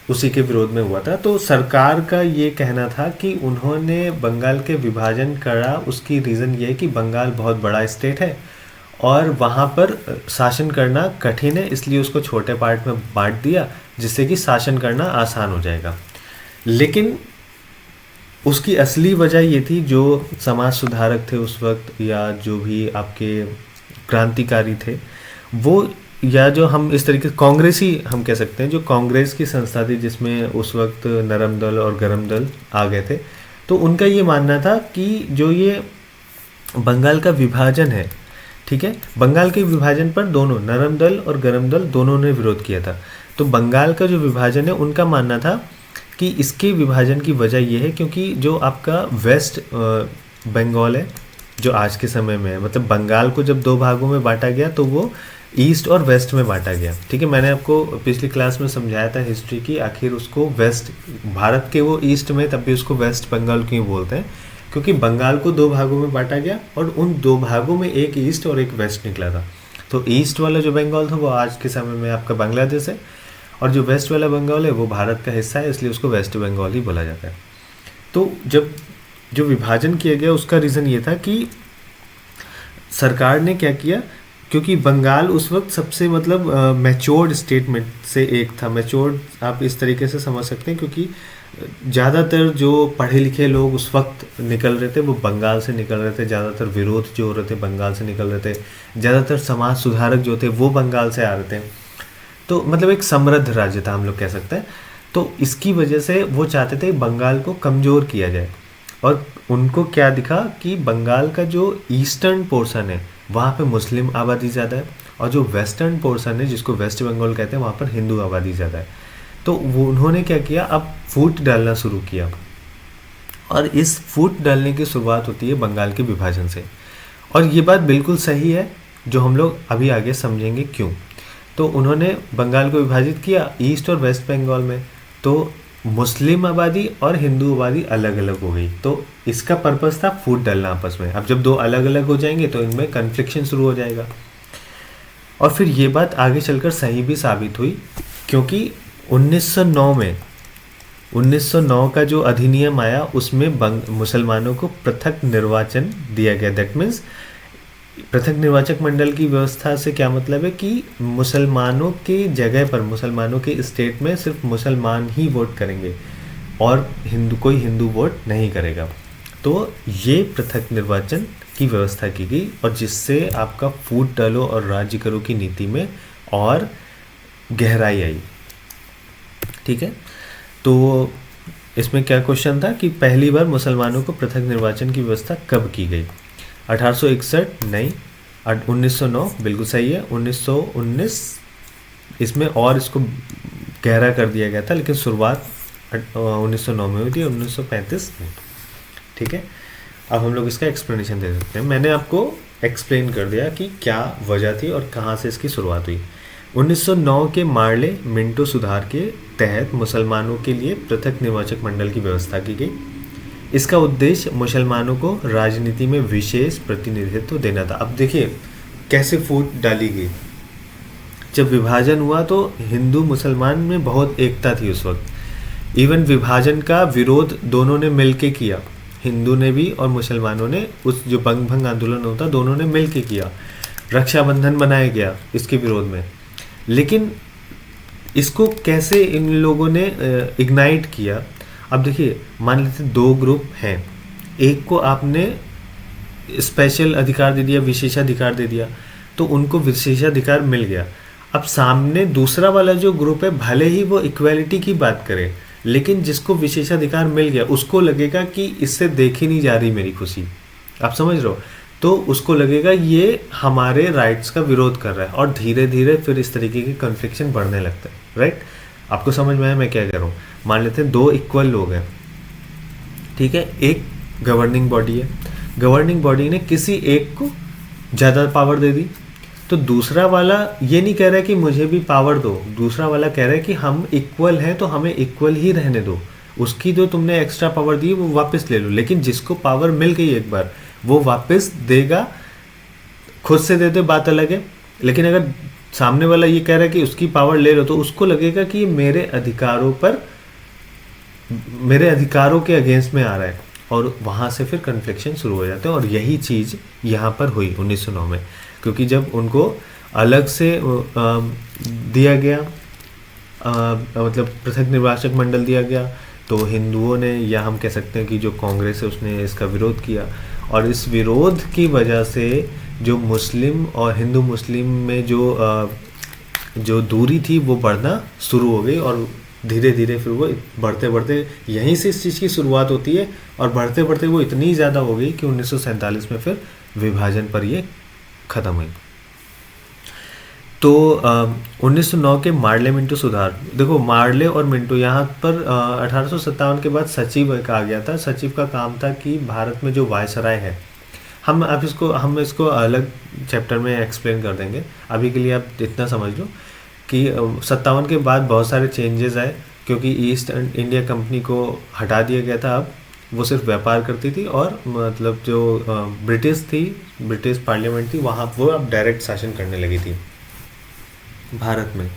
A: उसी के विरोध में हुआ था। तो सरकार का ये कहना था कि उन्होंने बंगाल के विभाजन करा, उसकी रीज़न ये है कि बंगाल बहुत बड़ा स्टेट है और वहाँ पर शासन करना कठिन है, इसलिए उसको छोटे पार्ट में बांट दिया जिससे कि शासन करना आसान हो जाएगा। लेकिन उसकी असली वजह ये थी, जो समाज सुधारक थे उस वक्त या जो भी आपके क्रांतिकारी थे वो, या जो हम इस तरीके से कांग्रेसी हम कह सकते हैं, जो कांग्रेस की संस्था थी जिसमें उस वक्त नरम दल और गरम दल आ गए थे, तो उनका ये मानना था कि जो ये बंगाल का विभाजन है, ठीक है, बंगाल के विभाजन पर दोनों नरम दल और गरम दल दोनों ने विरोध किया था। तो बंगाल का जो विभाजन है उनका मानना था कि इसके विभाजन की वजह यह है क्योंकि जो आपका वेस्ट बंगाल है जो आज के समय में है, मतलब बंगाल को जब दो भागों में बांटा गया तो वो ईस्ट और वेस्ट में बांटा गया, ठीक है। मैंने आपको पिछली क्लास में समझाया था हिस्ट्री की, आखिर उसको वेस्ट, भारत के वो ईस्ट में, तब भी उसको वेस्ट बंगाल क्यों बोलते हैं, क्योंकि बंगाल को दो भागों में बांटा गया और उन दो भागों में एक ईस्ट और एक वेस्ट निकला था। तो ईस्ट वाला जो बंगाल था वो आज के समय में आपका बांग्लादेश है, और जो वेस्ट वाला बंगाल है वो भारत का हिस्सा है, इसलिए उसको वेस्ट बंगाल ही बोला जाता है। तो जब जो विभाजन किया गया उसका रीज़न ये था कि सरकार ने क्या किया, क्योंकि बंगाल उस वक्त सबसे मतलब मैच्योर्ड स्टेट में से एक था। मैच्योर्ड आप इस तरीके से समझ सकते हैं क्योंकि ज़्यादातर जो पढ़े लिखे लोग उस वक्त निकल रहे थे वो बंगाल से निकल रहे थे, ज़्यादातर विरोध जो हो रहे थे बंगाल से निकल रहे थे, ज़्यादातर समाज सुधारक जो थे वो बंगाल से आ रहे थे। तो मतलब एक समृद्ध राज्य था हम लोग कह सकते हैं। तो इसकी वजह से वो चाहते थे बंगाल को कमज़ोर किया जाए, और उनको क्या दिखा कि बंगाल का जो ईस्टर्न पोर्शन है वहाँ पे मुस्लिम आबादी ज़्यादा है, और जो वेस्टर्न पोर्शन है जिसको वेस्ट बंगाल कहते हैं वहाँ पर हिंदू आबादी ज़्यादा है। तो वो उन्होंने क्या किया, अब फूट डालना शुरू किया, और इस फूट डालने की शुरुआत होती है बंगाल के विभाजन से। और ये बात बिल्कुल सही है जो हम लोग अभी आगे समझेंगे क्यों। तो उन्होंने बंगाल को विभाजित किया ईस्ट और वेस्ट बंगाल में, तो मुस्लिम आबादी और हिंदू आबादी अलग अलग हो गई। तो इसका पर्पस था फूट डालना आपस में। अब जब दो अलग अलग हो जाएंगे तो इनमें कन्फ्लिक्शन शुरू हो जाएगा। और फिर ये बात आगे चलकर सही भी साबित हुई, क्योंकि 1909 का जो अधिनियम आया उसमें मुसलमानों को पृथक निर्वाचन दिया गया। दैट मीन्स पृथक निर्वाचक मंडल की व्यवस्था से क्या मतलब है कि मुसलमानों के जगह पर, मुसलमानों के स्टेट में सिर्फ मुसलमान ही वोट करेंगे और कोई हिंदू वोट नहीं करेगा। तो ये पृथक निर्वाचन की व्यवस्था की गई, और जिससे आपका फूट डालो और राज्य करो की नीति में और गहराई आई, ठीक है। तो इसमें क्या क्वेश्चन था कि पहली बार मुसलमानों को पृथक निर्वाचन की व्यवस्था कब की गई? 1861 नहीं, 1909 बिल्कुल सही है। 1919 इसमें और इसको गहरा कर दिया गया था, लेकिन शुरुआत 1909 में हुई थी, 1935 नहीं, ठीक है। अब हम लोग इसका एक्सप्लेनेशन दे सकते हैं। मैंने आपको एक्सप्लेन कर दिया कि क्या वजह थी और कहाँ से इसकी शुरुआत हुई। 1909 के मार्ले मिंटो सुधार के तहत मुसलमानों के लिए पृथक निर्वाचक मंडल की व्यवस्था की गई। इसका उद्देश्य मुसलमानों को राजनीति में विशेष प्रतिनिधित्व देना था। अब देखिए कैसे फूट डाली गई। जब विभाजन हुआ तो हिंदू मुसलमान में बहुत एकता थी उस वक्त। इवन विभाजन का विरोध दोनों ने मिलके किया, हिंदू ने भी और मुसलमानों ने। उस जो बंग भंग आंदोलन होता दोनों ने मिलके किया। रक्षाबंधन बनाया गया इसके विरोध में। लेकिन इसको कैसे इन लोगों ने इग्नाइट किया? अब देखिए, मान लेते दो ग्रुप हैं, एक को आपने स्पेशल अधिकार दे दिया, विशेषाधिकार दे दिया, तो उनको विशेषाधिकार मिल गया। अब सामने दूसरा वाला जो ग्रुप है, भले ही वो इक्वालिटी की बात करे, लेकिन जिसको विशेषाधिकार मिल गया उसको लगेगा कि इससे देखी नहीं जा रही मेरी खुशी। आप समझ रहे हो? तो उसको लगेगा ये हमारे राइट्स का विरोध कर रहा है, और धीरे धीरे फिर इस तरीके के कन्फ्लिक्शन बढ़ने लगता है। राइट? आपको समझ में आया मैं क्या कह रहा हूँ? मान लेते हैं दो इक्वल लोग हैं, ठीक है। एक गवर्निंग बॉडी है, गवर्निंग बॉडी ने किसी एक को ज़्यादा पावर दे दी, तो दूसरा वाला ये नहीं कह रहा है कि मुझे भी पावर दो, दूसरा वाला कह रहा है कि हम इक्वल हैं तो हमें इक्वल ही रहने दो, उसकी जो तुमने एक्स्ट्रा पावर दी वो वापस ले लो। लेकिन जिसको पावर मिल गई एक बार, वो वापस देगा, खुद से दे दे बात अलग है, लेकिन अगर सामने वाला ये कह रहा है कि उसकी पावर ले लो, तो उसको लगेगा कि ये मेरे अधिकारों के अगेंस्ट में आ रहा है, और वहाँ से फिर कन्फ्लिक्शन शुरू हो जाते हैं। और यही चीज़ यहाँ पर हुई 1909 में, क्योंकि जब उनको अलग से दिया गया, मतलब पृथक निर्वाचक मंडल दिया गया, तो हिंदुओं ने, या हम कह सकते हैं कि जो कांग्रेस है उसने इसका विरोध किया, और इस विरोध की वजह से जो मुस्लिम और हिंदू मुस्लिम में जो दूरी थी वो बढ़ना शुरू हो गई, और धीरे धीरे फिर वो बढ़ते बढ़ते यहीं से इस चीज़ की शुरुआत होती है, और बढ़ते बढ़ते वो इतनी ज़्यादा हो गई कि 1947 में फिर विभाजन पर ये ख़त्म हुई। तो 1909 के मार्ले मिंटो सुधार, देखो मार्ले और मिंटो यहाँ पर 1857 के बाद सचिव एक आ गया था। सचिव का काम था कि भारत में जो वायसराय है, हम इसको अलग चैप्टर में एक्सप्लेन कर देंगे, अभी के लिए आप इतना समझ लो कि 57 के बाद बहुत सारे चेंजेस आए, क्योंकि ईस्ट इंडिया कंपनी को हटा दिया गया था। अब वो सिर्फ व्यापार करती थी, और मतलब जो ब्रिटिश पार्लियामेंट थी वहाँ वो अब डायरेक्ट शासन करने लगी थी भारत में।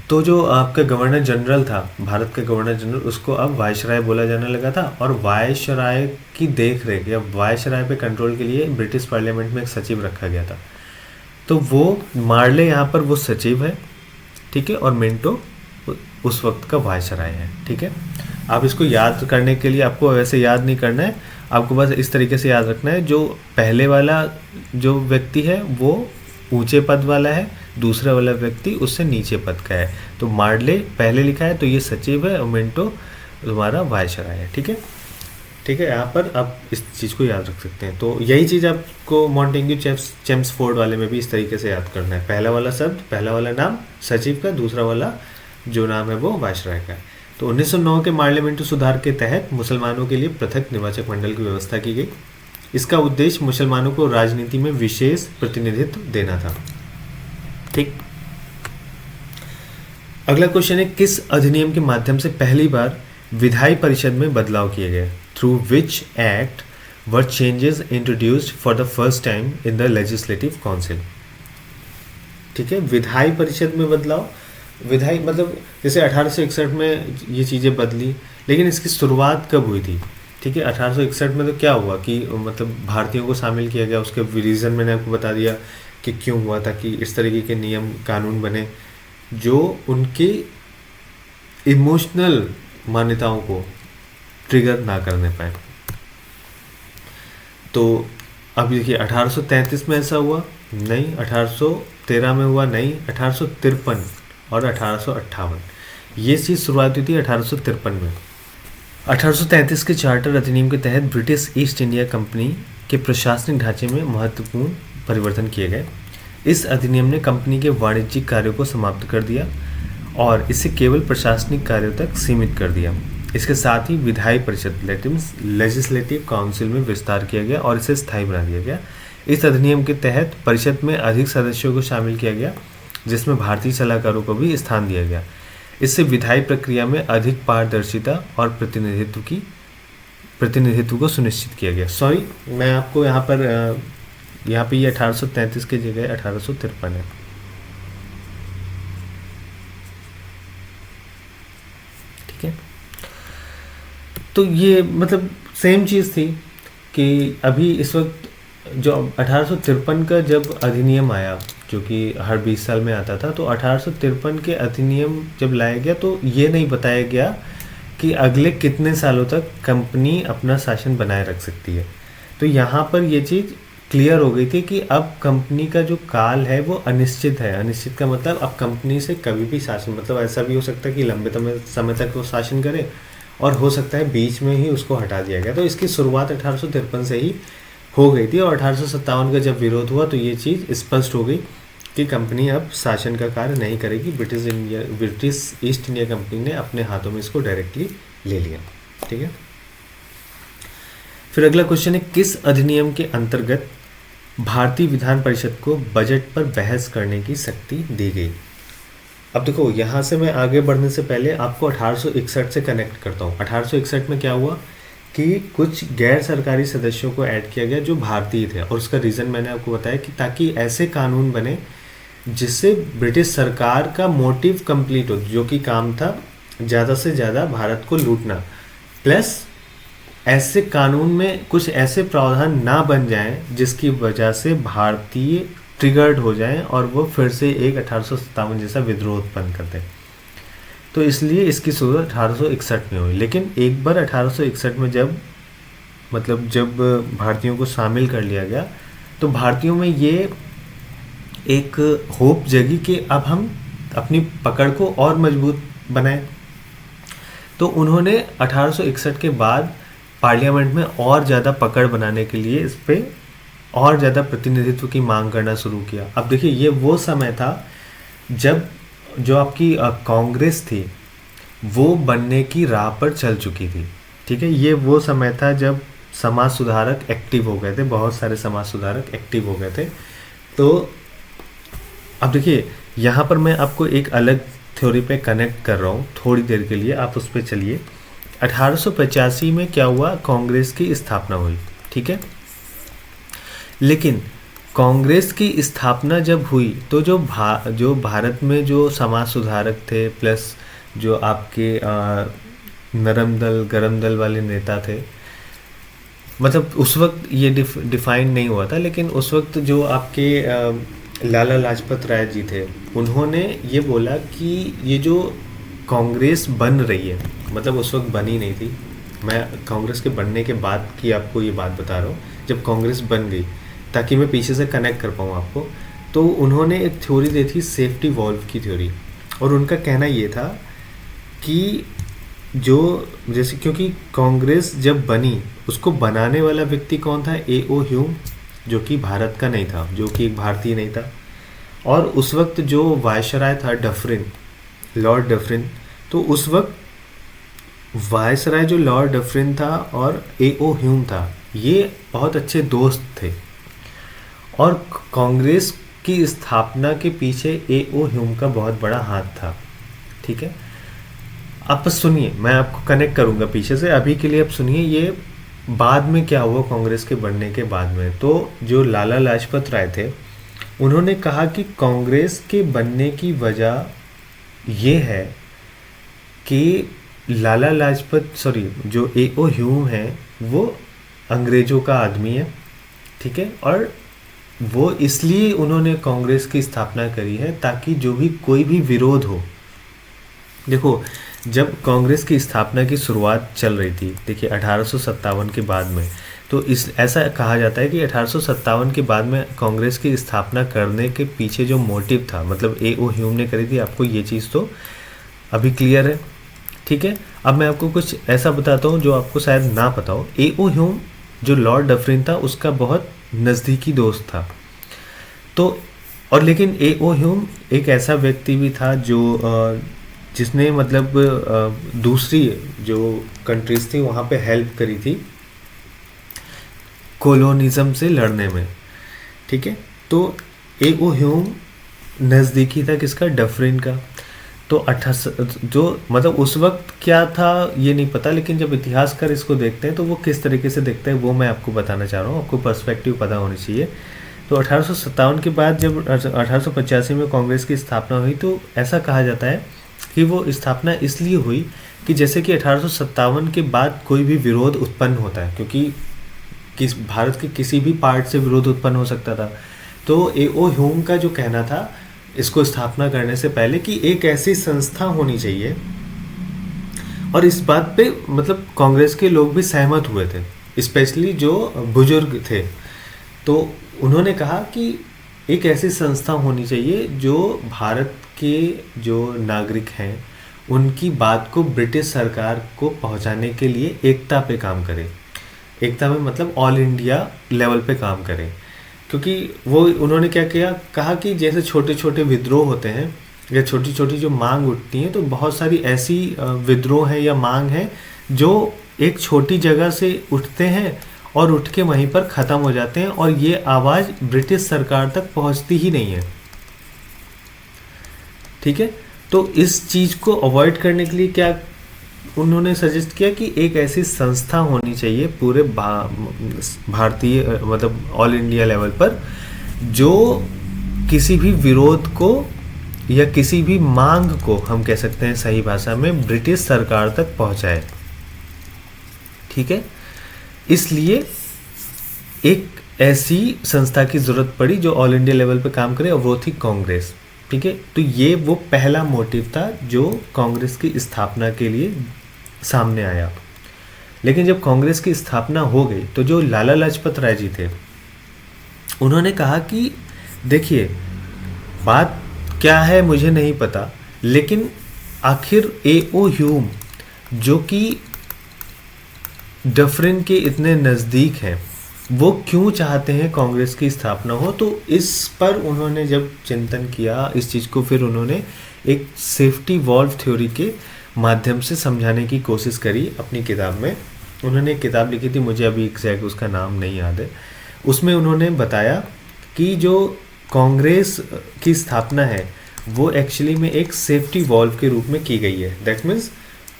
A: तो जो आपका गवर्नर जनरल था, भारत का गवर्नर जनरल, उसको अब वायसराय बोला जाने लगा था, और वायसराय की देख रेख या वायसराय पे कंट्रोल के लिए ब्रिटिश पार्लियामेंट में एक सचिव रखा गया था। तो वो मार्ले यहाँ पर वो सचिव है, ठीक है, और मिंटो उस वक्त का वायसराय है, ठीक है। आप इसको याद करने के लिए, आपको वैसे याद नहीं करना है, आपको बस इस तरीके से याद रखना है, जो पहले वाला जो व्यक्ति है वो ऊंचे पद वाला है, दूसरा वाला व्यक्ति उससे नीचे पद का है। तो मार्ले पहले लिखा है तो ये सचिव है, और मिंटो तुम्हारा वायसराय है, ठीक है। ठीक है, यहाँ पर आप इस चीज़ को याद रख सकते हैं। तो यही चीज़ आपको मॉन्टेग्यू चेम्सफोर्ड वाले में भी इस तरीके से याद करना है, पहला वाला शब्द, पहला वाला नाम सचिव का, दूसरा वाला जो नाम है वो वायसराय का है। तो 1909 के मार्ले मिंटो सुधार के तहत मुसलमानों के लिए पृथक निर्वाचक मंडल की व्यवस्था की गई। इसका उद्देश्य मुसलमानों को राजनीति में विशेष प्रतिनिधित्व देना था, ठीक। अगला क्वेश्चन है, किस अधिनियम के माध्यम से पहली बार विधायी परिषद में बदलाव किए गए? Through which act were changes introduced for the first time in the legislative council? ठीक है, विधायी परिषद में बदलाव, विधायी मतलब जैसे 1861 में ये चीज़ें बदली, लेकिन इसकी शुरुआत कब हुई थी? ठीक है, 1861 में तो क्या हुआ कि मतलब भारतीयों को शामिल किया गया, उसके रीज़न मैंने आपको बता दिया कि क्यों हुआ था, कि इस तरीके के नियम कानून बने जो उनके इमोशनल मान्यताओं को ट्रिगर ना करने पाए। तो अब देखिए 1833 में ऐसा हुआ नहीं, 1813 में हुआ नहीं, 1853 और 1858 ये चीज़ शुरुआत हुई थी 1853 में। 1833 के चार्टर अधिनियम के तहत ब्रिटिश ईस्ट इंडिया कंपनी के प्रशासनिक ढांचे में महत्वपूर्ण परिवर्तन किए गए। इस अधिनियम ने कंपनी के वाणिज्यिक कार्यों को समाप्त कर दिया और इसे केवल प्रशासनिक कार्यों तक सीमित कर दिया। इसके साथ ही विधायी परिषद लेजिस्लेटिव काउंसिल में विस्तार किया गया और इसे स्थायी बना दिया गया। इस अधिनियम के तहत परिषद में अधिक सदस्यों को शामिल किया गया, जिसमें भारतीय सलाहकारों को भी स्थान दिया गया। इससे विधायी प्रक्रिया में अधिक पारदर्शिता और प्रतिनिधित्व को सुनिश्चित किया गया। सॉरी, मैं आपको यहाँ पे ये 1833 की जगह 1853 है। ठीक है, तो ये मतलब सेम चीज़ थी कि अभी इस वक्त जो 1853 का जब अधिनियम आया, जो कि हर 20 साल में आता था, तो 1853 के अधिनियम जब लाया गया तो ये नहीं बताया गया कि अगले कितने सालों तक कंपनी अपना शासन बनाए रख सकती है। तो यहाँ पर ये चीज़ क्लियर हो गई थी कि अब कंपनी का जो काल है वो अनिश्चित है। अनिश्चित का मतलब अब कंपनी से कभी भी शासन, मतलब ऐसा भी हो सकता है कि लंबे समय तक वो शासन करे, और हो सकता है बीच में ही उसको हटा दिया गया। तो इसकी शुरुआत 1853 से ही हो गई थी, और 1857 का जब विरोध हुआ तो ये चीज़ स्पष्ट हो गई कि कंपनी अब शासन का कार्य नहीं करेगी। ब्रिटिश ईस्ट इंडिया कंपनी ने अपने हाथों में इसको डायरेक्टली ले लिया। ठीक है, फिर अगला क्वेश्चन है, किस अधिनियम के अंतर्गत भारतीय विधान परिषद को बजट पर बहस करने की शक्ति दी गई? अब देखो, यहाँ से मैं आगे बढ़ने से पहले आपको 1861 से कनेक्ट करता हूँ। 1861 में क्या हुआ कि कुछ गैर सरकारी सदस्यों को ऐड किया गया जो भारतीय थे, और उसका रीज़न मैंने आपको बताया कि ताकि ऐसे कानून बने जिससे ब्रिटिश सरकार का मोटिव कंप्लीट हो, जो कि काम था ज़्यादा से ज़्यादा भारत को लूटना, प्लस ऐसे कानून में कुछ ऐसे प्रावधान ना बन जाएं जिसकी वजह से भारतीय ट्रिगर्ड हो जाएं और वो फिर से एक 1857 जैसा विद्रोह उत्पन्न कर दें। तो इसलिए इसकी शुरुआत 1861 में हुई। लेकिन एक बार 1861 में जब भारतीयों को शामिल कर लिया गया, तो भारतीयों में ये एक होप जगी कि अब हम अपनी पकड़ को और मजबूत बनाएं। तो उन्होंने 1861 के बाद पार्लियामेंट में और ज़्यादा पकड़ बनाने के लिए इस पे और ज़्यादा प्रतिनिधित्व की मांग करना शुरू किया। अब देखिए, ये वो समय था जब जो आपकी कांग्रेस थी वो बनने की राह पर चल चुकी थी। ठीक है, ये वो समय था जब समाज सुधारक एक्टिव हो गए थे, बहुत सारे समाज सुधारक एक्टिव हो गए थे। तो अब देखिए, यहाँ पर मैं आपको एक अलग थ्योरी पे कनेक्ट कर रहा हूँ थोड़ी देर के लिए, आप उस पर चलिए। 1885 में क्या हुआ, कांग्रेस की स्थापना हुई। ठीक है, लेकिन कांग्रेस की स्थापना जब हुई तो जो भारत में जो समाज सुधारक थे, प्लस जो आपके नरम दल गरम दल वाले नेता थे, मतलब उस वक्त ये डिफाइन नहीं हुआ था, लेकिन उस वक्त जो आपके लाला लाजपत राय जी थे, उन्होंने ये बोला कि ये जो कांग्रेस बन रही है, मतलब उस वक्त बनी नहीं थी, मैं कांग्रेस के बनने के बाद की आपको ये बात बता रहा हूँ, जब कांग्रेस बन गई, ताकि मैं पीछे से कनेक्ट कर पाऊँ आपको। तो उन्होंने एक थ्योरी दी थी, सेफ्टी वॉल्व की थ्योरी, और उनका कहना ये था कि जो जैसे, क्योंकि कांग्रेस जब बनी उसको बनाने वाला व्यक्ति कौन था, A.O. ह्यूम, जो कि भारत का नहीं था, जो कि एक भारतीय नहीं था। और उस वक्त जो वायसराय था डफरिन, लॉर्ड डफरिन, तो उस वक्त वायसराय जो लॉर्ड डफरिन था और A.O. ह्यूम था, ये बहुत अच्छे दोस्त थे, और कांग्रेस की स्थापना के पीछे A.O. ह्यूम का बहुत बड़ा हाथ था। ठीक है, आप बस सुनिए, मैं आपको कनेक्ट करूंगा पीछे से, अभी के लिए आप सुनिए ये बाद में क्या हुआ कांग्रेस के बनने के बाद में। तो जो लाला लाजपत राय थे, उन्होंने कहा कि कांग्रेस के बनने की वजह ये है कि जो A.O. ह्यूम है वो अंग्रेज़ों का आदमी है। ठीक है, और वो इसलिए उन्होंने कांग्रेस की स्थापना करी है ताकि जो भी कोई भी विरोध हो, देखो जब कांग्रेस की स्थापना की शुरुआत चल रही थी, देखिए 1857 के बाद में, तो ऐसा कहा जाता है कि 1857 के बाद में कांग्रेस की स्थापना करने के पीछे जो मोटिव था, मतलब A.O. ह्यूम ने करी थी, आपको ये चीज़ तो अभी क्लियर है। ठीक है, अब मैं आपको कुछ ऐसा बताता हूँ जो आपको शायद ना पता हो। A.O. ह्यूम जो लॉर्ड डफरिन था उसका बहुत नज़दीकी दोस्त था। तो और लेकिन A.O. ह्यूम एक ऐसा व्यक्ति भी था जो जिसने मतलब दूसरी जो कंट्रीज थी वहाँ पे हेल्प करी थी कोलोनिज्म से लड़ने में। ठीक है, तो A.O. ह्यूम नज़दीकी था किसका, डफरिन का। तो जो मतलब उस वक्त क्या था ये नहीं पता, लेकिन जब इतिहासकार इसको देखते हैं तो वो किस तरीके से देखते हैं वो मैं आपको बताना चाह रहा हूँ, आपको पर्सपेक्टिव पता होनी चाहिए। तो 1857 के बाद जब 1885 में कांग्रेस की स्थापना हुई, तो ऐसा कहा जाता है कि वो स्थापना इसलिए हुई कि जैसे कि 1857 के बाद कोई भी विरोध उत्पन्न होता है, क्योंकि भारत के किसी भी पार्ट से विरोध उत्पन्न हो सकता था। तो A.O. ह्यूम का जो कहना था इसको स्थापना करने से पहले कि एक ऐसी संस्था होनी चाहिए, और इस बात पे मतलब कांग्रेस के लोग भी सहमत हुए थे, स्पेशली जो बुजुर्ग थे। तो उन्होंने कहा कि एक ऐसी संस्था होनी चाहिए जो भारत के जो नागरिक हैं उनकी बात को ब्रिटिश सरकार को पहुंचाने के लिए एकता पे काम करे। एकता में मतलब ऑल इंडिया लेवल पे काम करे, क्योंकि वो उन्होंने क्या किया, कहा कि जैसे छोटे छोटे विद्रोह होते हैं या छोटी छोटी जो मांग उठती हैं, तो बहुत सारी ऐसी विद्रोह हैं या मांग हैं जो एक छोटी जगह से उठते हैं और उठ के वहीं पर ख़त्म हो जाते हैं, और ये आवाज़ ब्रिटिश सरकार तक पहुंचती ही नहीं है। ठीक है, तो इस चीज़ को अवॉइड करने के लिए क्या उन्होंने सजेस्ट किया कि एक ऐसी संस्था होनी चाहिए पूरे भारतीय मतलब ऑल इंडिया लेवल पर, जो किसी भी विरोध को या किसी भी मांग को, हम कह सकते हैं सही भाषा में, ब्रिटिश सरकार तक पहुंचाए। ठीक है, इसलिए एक ऐसी संस्था की ज़रूरत पड़ी जो ऑल इंडिया लेवल पे काम करे, और वो थी कांग्रेस। ठीक है, तो ये वो पहला मोटिव था जो कांग्रेस की स्थापना के लिए सामने आया। लेकिन जब कांग्रेस की स्थापना हो गई तो जो लाला लाजपत राय जी थे, उन्होंने कहा कि देखिए, बात क्या है मुझे नहीं पता, लेकिन आखिर ए.ओ. ह्यूम जो कि डफरिन के इतने नज़दीक हैं, वो क्यों चाहते हैं कांग्रेस की स्थापना हो। तो इस पर उन्होंने जब चिंतन किया इस चीज़ को, फिर उन्होंने एक सेफ्टी वॉल्व थ्योरी के माध्यम से समझाने की कोशिश करी अपनी किताब में। उन्होंने एक किताब लिखी थी, मुझे अभी एग्जैक्ट उसका नाम नहीं याद है। उसमें उन्होंने बताया कि जो कांग्रेस की स्थापना है वो एक्चुअली में एक सेफ्टी वॉल्व के रूप में की गई है। दैट मीन्स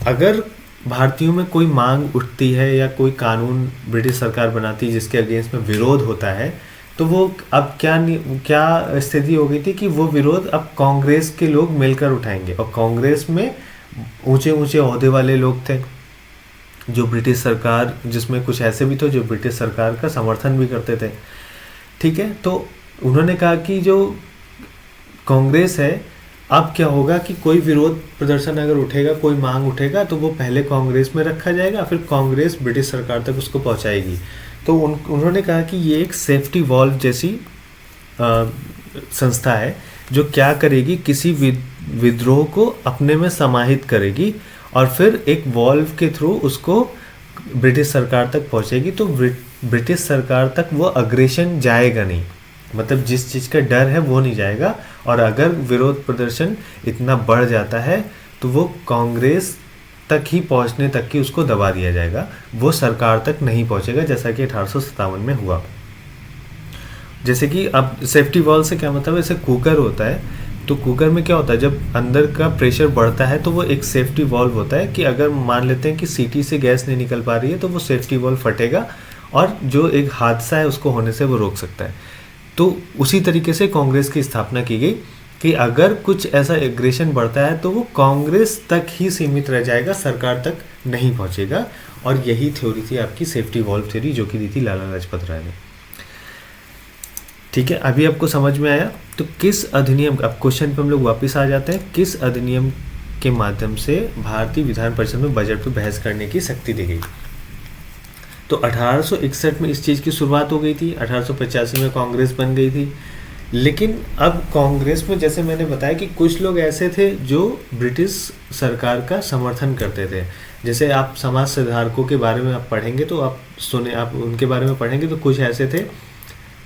A: अगर भारतीयों में कोई मांग उठती है या कोई कानून ब्रिटिश सरकार बनाती है जिसके अगेंस्ट में विरोध होता है, तो वो अब क्या स्थिति हो गई थी कि वो विरोध अब कांग्रेस के लोग मिलकर उठाएंगे। और कांग्रेस में ऊंचे ऊंचे ओहदे वाले लोग थे जो ब्रिटिश सरकार, जिसमें कुछ ऐसे भी थे जो ब्रिटिश सरकार का समर्थन भी करते थे। ठीक है, तो उन्होंने कहा कि जो कांग्रेस है, अब क्या होगा कि कोई विरोध प्रदर्शन अगर उठेगा, कोई मांग उठेगा, तो वो पहले कांग्रेस में रखा जाएगा, फिर कांग्रेस ब्रिटिश सरकार तक उसको पहुंचाएगी। तो उन्होंने कहा कि ये एक सेफ्टी वॉल्व जैसी संस्था है जो क्या करेगी, किसी विद्रोह को अपने में समाहित करेगी और फिर एक वॉल्व के थ्रू उसको ब्रिटिश सरकार तक पहुंचेगी। तो ब्रिटिश सरकार तक वो अग्रेशन जाएगा नहीं, मतलब जिस चीज़ का डर है वो नहीं जाएगा। और अगर विरोध प्रदर्शन इतना बढ़ जाता है तो वो कांग्रेस तक ही पहुंचने तक की उसको दबा दिया जाएगा, वो सरकार तक नहीं पहुंचेगा, जैसा कि 1857 में हुआ। जैसे कि अब सेफ्टी वॉल्व से क्या मतलब है, जैसे कुकर होता है, तो कुकर में क्या होता है, जब अंदर का प्रेशर बढ़ता है तो वो एक सेफ्टी वॉल्व होता है कि अगर मान लेते हैं कि सीटी से गैस नहीं निकल पा रही है तो वो सेफ्टी वॉल्व फटेगा और जो एक हादसा है उसको होने से वो रोक सकता है। तो उसी तरीके से कांग्रेस की स्थापना की गई कि अगर कुछ ऐसा एग्रेशन बढ़ता है तो वो कांग्रेस तक ही सीमित रह जाएगा, सरकार तक नहीं पहुंचेगा। और यही थ्योरी थी आपकी सेफ्टी वॉल्व थ्योरी, जो कि दी थी लाला लाजपत राय ने। ठीक है, अभी आपको समझ में आया। तो किस अधिनियम, अब क्वेश्चन पे हम लोग वापस आ जाते हैं, किस अधिनियम के माध्यम से भारतीय विधान परिषद में बजट पर बहस करने की शक्ति दी गई। तो 1861 में इस चीज़ की शुरुआत हो गई थी, 1885 में कांग्रेस बन गई थी। लेकिन अब कांग्रेस में जैसे मैंने बताया कि कुछ लोग ऐसे थे जो ब्रिटिश सरकार का समर्थन करते थे। जैसे आप समाज सुधारकों के बारे में आप पढ़ेंगे तो आप उनके बारे में पढ़ेंगे तो कुछ ऐसे थे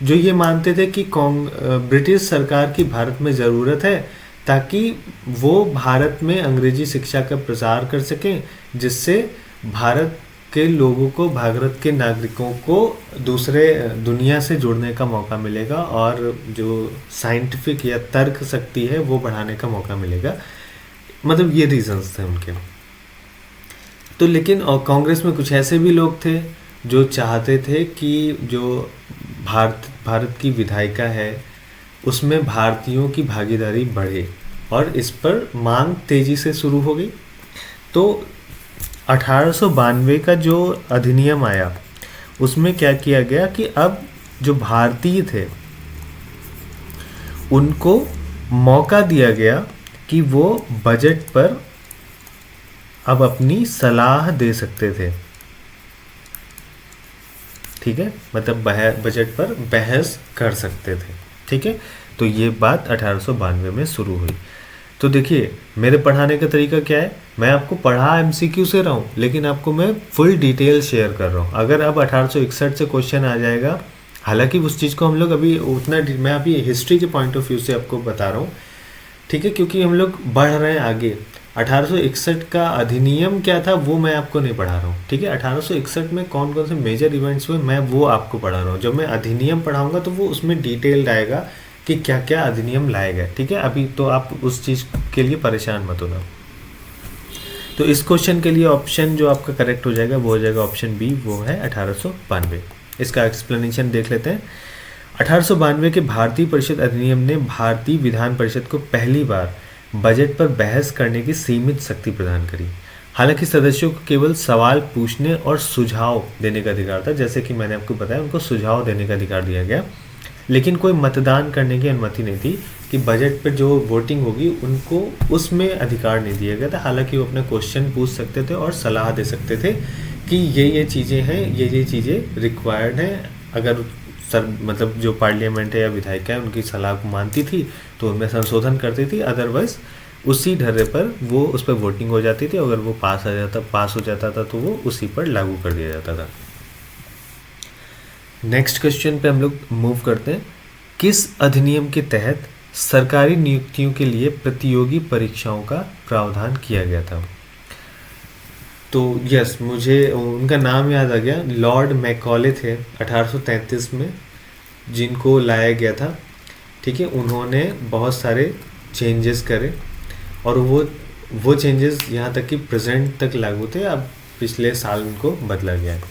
A: जो ये मानते थे कि ब्रिटिश सरकार की भारत में ज़रूरत है ताकि वो भारत में अंग्रेजी शिक्षा का प्रसार कर सकें, जिससे भारत के लोगों को, भारत के नागरिकों को दूसरे दुनिया से जुड़ने का मौका मिलेगा और जो साइंटिफिक या तर्क शक्ति है वो बढ़ाने का मौका मिलेगा। मतलब ये रीजंस थे उनके। तो लेकिन और कांग्रेस में कुछ ऐसे भी लोग थे जो चाहते थे कि जो भारत की विधायिका है उसमें भारतीयों की भागीदारी बढ़े, और इस पर मांग तेजी से शुरू हो गई। तो 1892 का जो अधिनियम आया उसमें क्या किया गया कि अब जो भारतीय थे उनको मौका दिया गया कि वो बजट पर अब अपनी सलाह दे सकते थे। ठीक है, मतलब बजट पर बहस कर सकते थे। ठीक है, तो ये बात 1892 में शुरू हुई। तो देखिए मेरे पढ़ाने का तरीका क्या है, मैं आपको पढ़ा एमसीक्यू से रहा हूँ लेकिन आपको मैं फुल डिटेल शेयर कर रहा हूँ। अगर अब 1861 से क्वेश्चन आ जाएगा, हालांकि उस चीज़ को हम लोग अभी उतना, मैं अभी हिस्ट्री के पॉइंट ऑफ व्यू से आपको बता रहा हूँ। ठीक है, क्योंकि हम लोग बढ़ रहे हैं आगे। 1861 का अधिनियम क्या था वो मैं आपको नहीं पढ़ा रहा हूँ। ठीक है, 1861 में कौन कौन से मेजर इवेंट्स हुए मैं वो आपको पढ़ा रहा हूँ। जब मैं अधिनियम पढ़ाऊँगा तो वो उसमें डिटेल्ड आएगा कि क्या क्या अधिनियम लाए गए। ठीक है, अभी तो आप उस चीज़ के लिए परेशान मत होना। तो इस क्वेश्चन के लिए ऑप्शन जो आपका करेक्ट हो जाएगा वो हो जाएगा ऑप्शन बी, वो है 1892। इसका एक्सप्लेनेशन देख लेते हैं। 1892 के भारतीय परिषद अधिनियम ने भारतीय विधान परिषद को पहली बार बजट पर बहस करने की सीमित शक्ति प्रदान करी। हालांकि सदस्यों को केवल सवाल पूछने और सुझाव देने का अधिकार था, जैसे कि मैंने आपको बताया उनको सुझाव देने का अधिकार दिया गया, लेकिन कोई मतदान करने की अनुमति नहीं थी कि बजट पर जो वोटिंग होगी उनको उसमें अधिकार नहीं दिया गया था। हालांकि वो अपने क्वेश्चन पूछ सकते थे और सलाह दे सकते थे कि ये चीज़ें हैं, ये चीज़ें रिक्वायर्ड हैं। अगर मतलब जो पार्लियामेंट है या विधायिका है उनकी सलाह को मानती थी तो उनमें संशोधन करती थी, अदरवाइज उसी ढर्रे पर वो उस पर वोटिंग हो जाती थी। अगर वो पास हो जाता था तो वो उसी पर लागू कर दिया जाता था। नेक्स्ट क्वेश्चन पे हम लोग मूव करते हैं। किस अधिनियम के तहत सरकारी नियुक्तियों के लिए प्रतियोगी परीक्षाओं का प्रावधान किया गया था? तो यस, मुझे उनका नाम याद आ गया, लॉर्ड मैकॉले थे 1833 में जिनको लाया गया था। ठीक है, उन्होंने बहुत सारे चेंजेस करे और वो चेंजेस यहाँ तक कि प्रेजेंट तक लागू थे, अब पिछले साल उनको बदला गया है।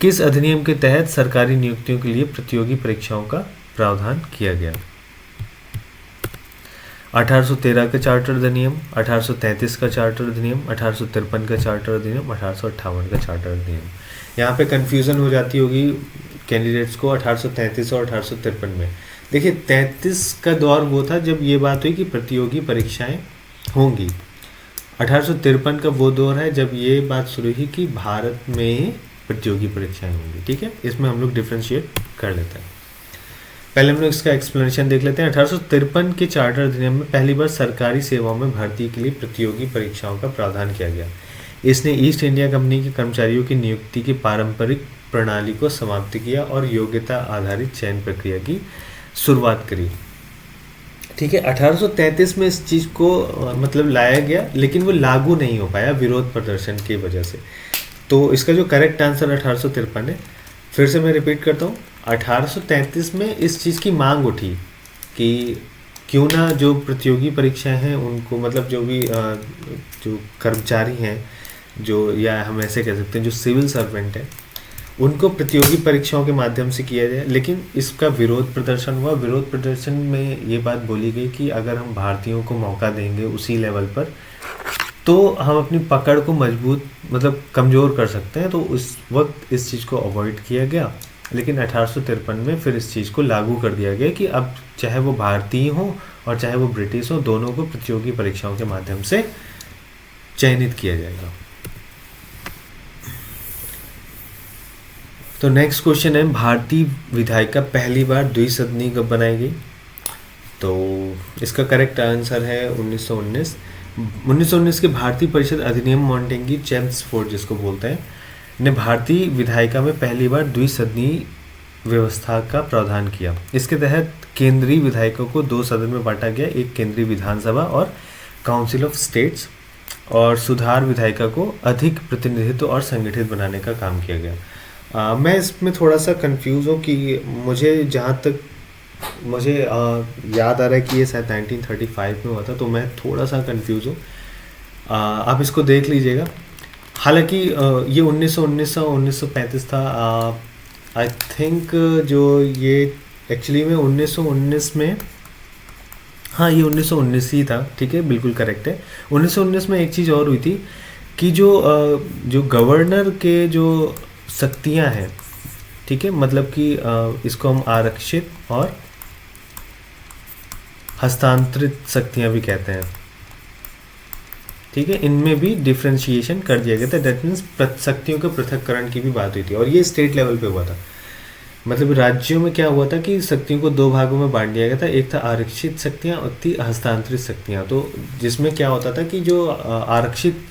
A: किस अधिनियम के तहत सरकारी नियुक्तियों के लिए प्रतियोगी परीक्षाओं का प्रावधान किया गया? 1813 का चार्टर अधिनियम, 1833 का चार्टर अधिनियम, 1853 का चार्टर अधिनियम, 1858 का चार्टर अधिनियम। यहाँ पे कंफ्यूजन हो जाती होगी कैंडिडेट्स को 1833 और 1853 में। देखिए 33 का दौर वो था जब ये बात हुई कि प्रतियोगी परीक्षाएं होंगी। 1853 का वो दौर है जब ये बात शुरू हुई कि भारत में प्रतियोगी परीक्षाएं होंगी। ठीक है, इसमें हम लोग डिफ्रेंशिएट कर लेते हैं। पहले हम लोग इसका एक्सप्लेनेशन देख लेते हैं। 1853 के चार्टर अधिनियम में पहली बार सरकारी सेवाओं में भर्ती के लिए प्रतियोगी परीक्षाओं का प्रावधान किया गया। इसने ईस्ट इंडिया कंपनी के कर्मचारियों की नियुक्ति की पारंपरिक प्रणाली को समाप्त किया और योग्यता आधारित चयन प्रक्रिया की शुरुआत करी। ठीक है, 1833 में इस चीज़ को मतलब लाया गया, लेकिन वो लागू नहीं हो पाया विरोध प्रदर्शन की वजह से। तो इसका जो करेक्ट आंसर 1853 है। फिर से मैं रिपीट करता हूँ, 1833 में इस चीज़ की मांग उठी कि क्यों ना जो प्रतियोगी परीक्षाएं हैं उनको, मतलब जो भी जो कर्मचारी हैं, जो या हम ऐसे कह सकते हैं जो सिविल सर्वेंट हैं, उनको प्रतियोगी परीक्षाओं के माध्यम से किया जाए। लेकिन इसका विरोध प्रदर्शन हुआ। विरोध प्रदर्शन में ये बात बोली गई कि अगर हम भारतीयों को मौका देंगे उसी लेवल पर तो हम अपनी पकड़ को मजबूत मतलब कमज़ोर कर सकते हैं। तो उस वक्त इस चीज़ को अवॉइड किया गया, लेकिन 1853 में फिर इस चीज़ को लागू कर दिया गया कि अब चाहे वो भारतीय हो और चाहे वो ब्रिटिश हो, दोनों को प्रतियोगी परीक्षाओं के माध्यम से चयनित किया जाएगा। तो नेक्स्ट क्वेश्चन है, भारतीय विधायिका पहली बार द्विसदनी कब बनाई गई? तो इसका करेक्ट आंसर है 1919। 1919 के भारतीय परिषद अधिनियम मॉन्टेग्यू चेम्सफोर्ड जिसको बोलते हैं ने भारतीय विधायिका में पहली बार द्विसदनी व्यवस्था का प्रावधान किया। इसके तहत केंद्रीय विधायकों को दो सदन में बांटा गया, एक केंद्रीय विधानसभा और काउंसिल ऑफ स्टेट्स, और सुधार विधायिका को अधिक प्रतिनिधित्व और संगठित बनाने का काम किया गया। मैं इसमें थोड़ा सा कंफ्यूज हूँ कि मुझे जहाँ तक मुझे याद आ रहा है कि ये शायद 1935 में हुआ था, तो मैं थोड़ा सा कंफ्यूज हूँ। आप इसको देख लीजिएगा। हालांकि ये 1919 और 1935 था। आई थिंक जो ये एक्चुअली में 1919 में, हाँ ये 1919 ही था। ठीक है, बिल्कुल करेक्ट है। 1919 में एक चीज़ और हुई थी कि जो गवर्नर के जो शक्तियाँ हैं, ठीक है, मतलब कि इसको हम आरक्षित और हस्तांतरित शक्तियाँ भी कहते हैं। ठीक है, इनमें भी डिफ्रेंशिएशन कर दिया गया था। दैट मीन्स शक्तियों के पृथक्करण की भी बात हुई थी, और ये स्टेट लेवल पे हुआ था। मतलब राज्यों में क्या हुआ था कि शक्तियों को दो भागों में बांट दिया गया था, एक था आरक्षित शक्तियाँ और थी हस्तांतरित शक्तियाँ। तो जिसमें क्या होता था कि जो आरक्षित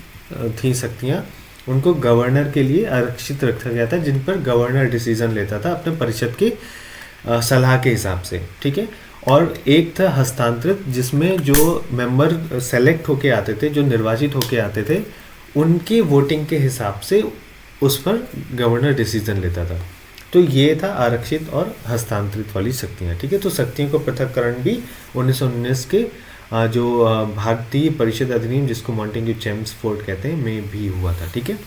A: थी शक्तियाँ उनको गवर्नर के लिए आरक्षित रखा गया था, जिन पर गवर्नर डिसीजन लेता था अपने परिषद की सलाह के हिसाब से। ठीक है, और एक था हस्तांतरित जिसमें जो मेंबर सेलेक्ट होके आते थे, जो निर्वाचित होके आते थे, उनके वोटिंग के हिसाब से उस पर गवर्नर डिसीजन लेता था। तो ये था आरक्षित और हस्तांतरित वाली शक्तियाँ। ठीक है, तो शक्तियों का पृथक्करण भी 1919 के जो भारतीय परिषद अधिनियम जिसको मॉन्टेग्यू चेम्सफोर्ड कहते हैं में भी हुआ था। ठीक है,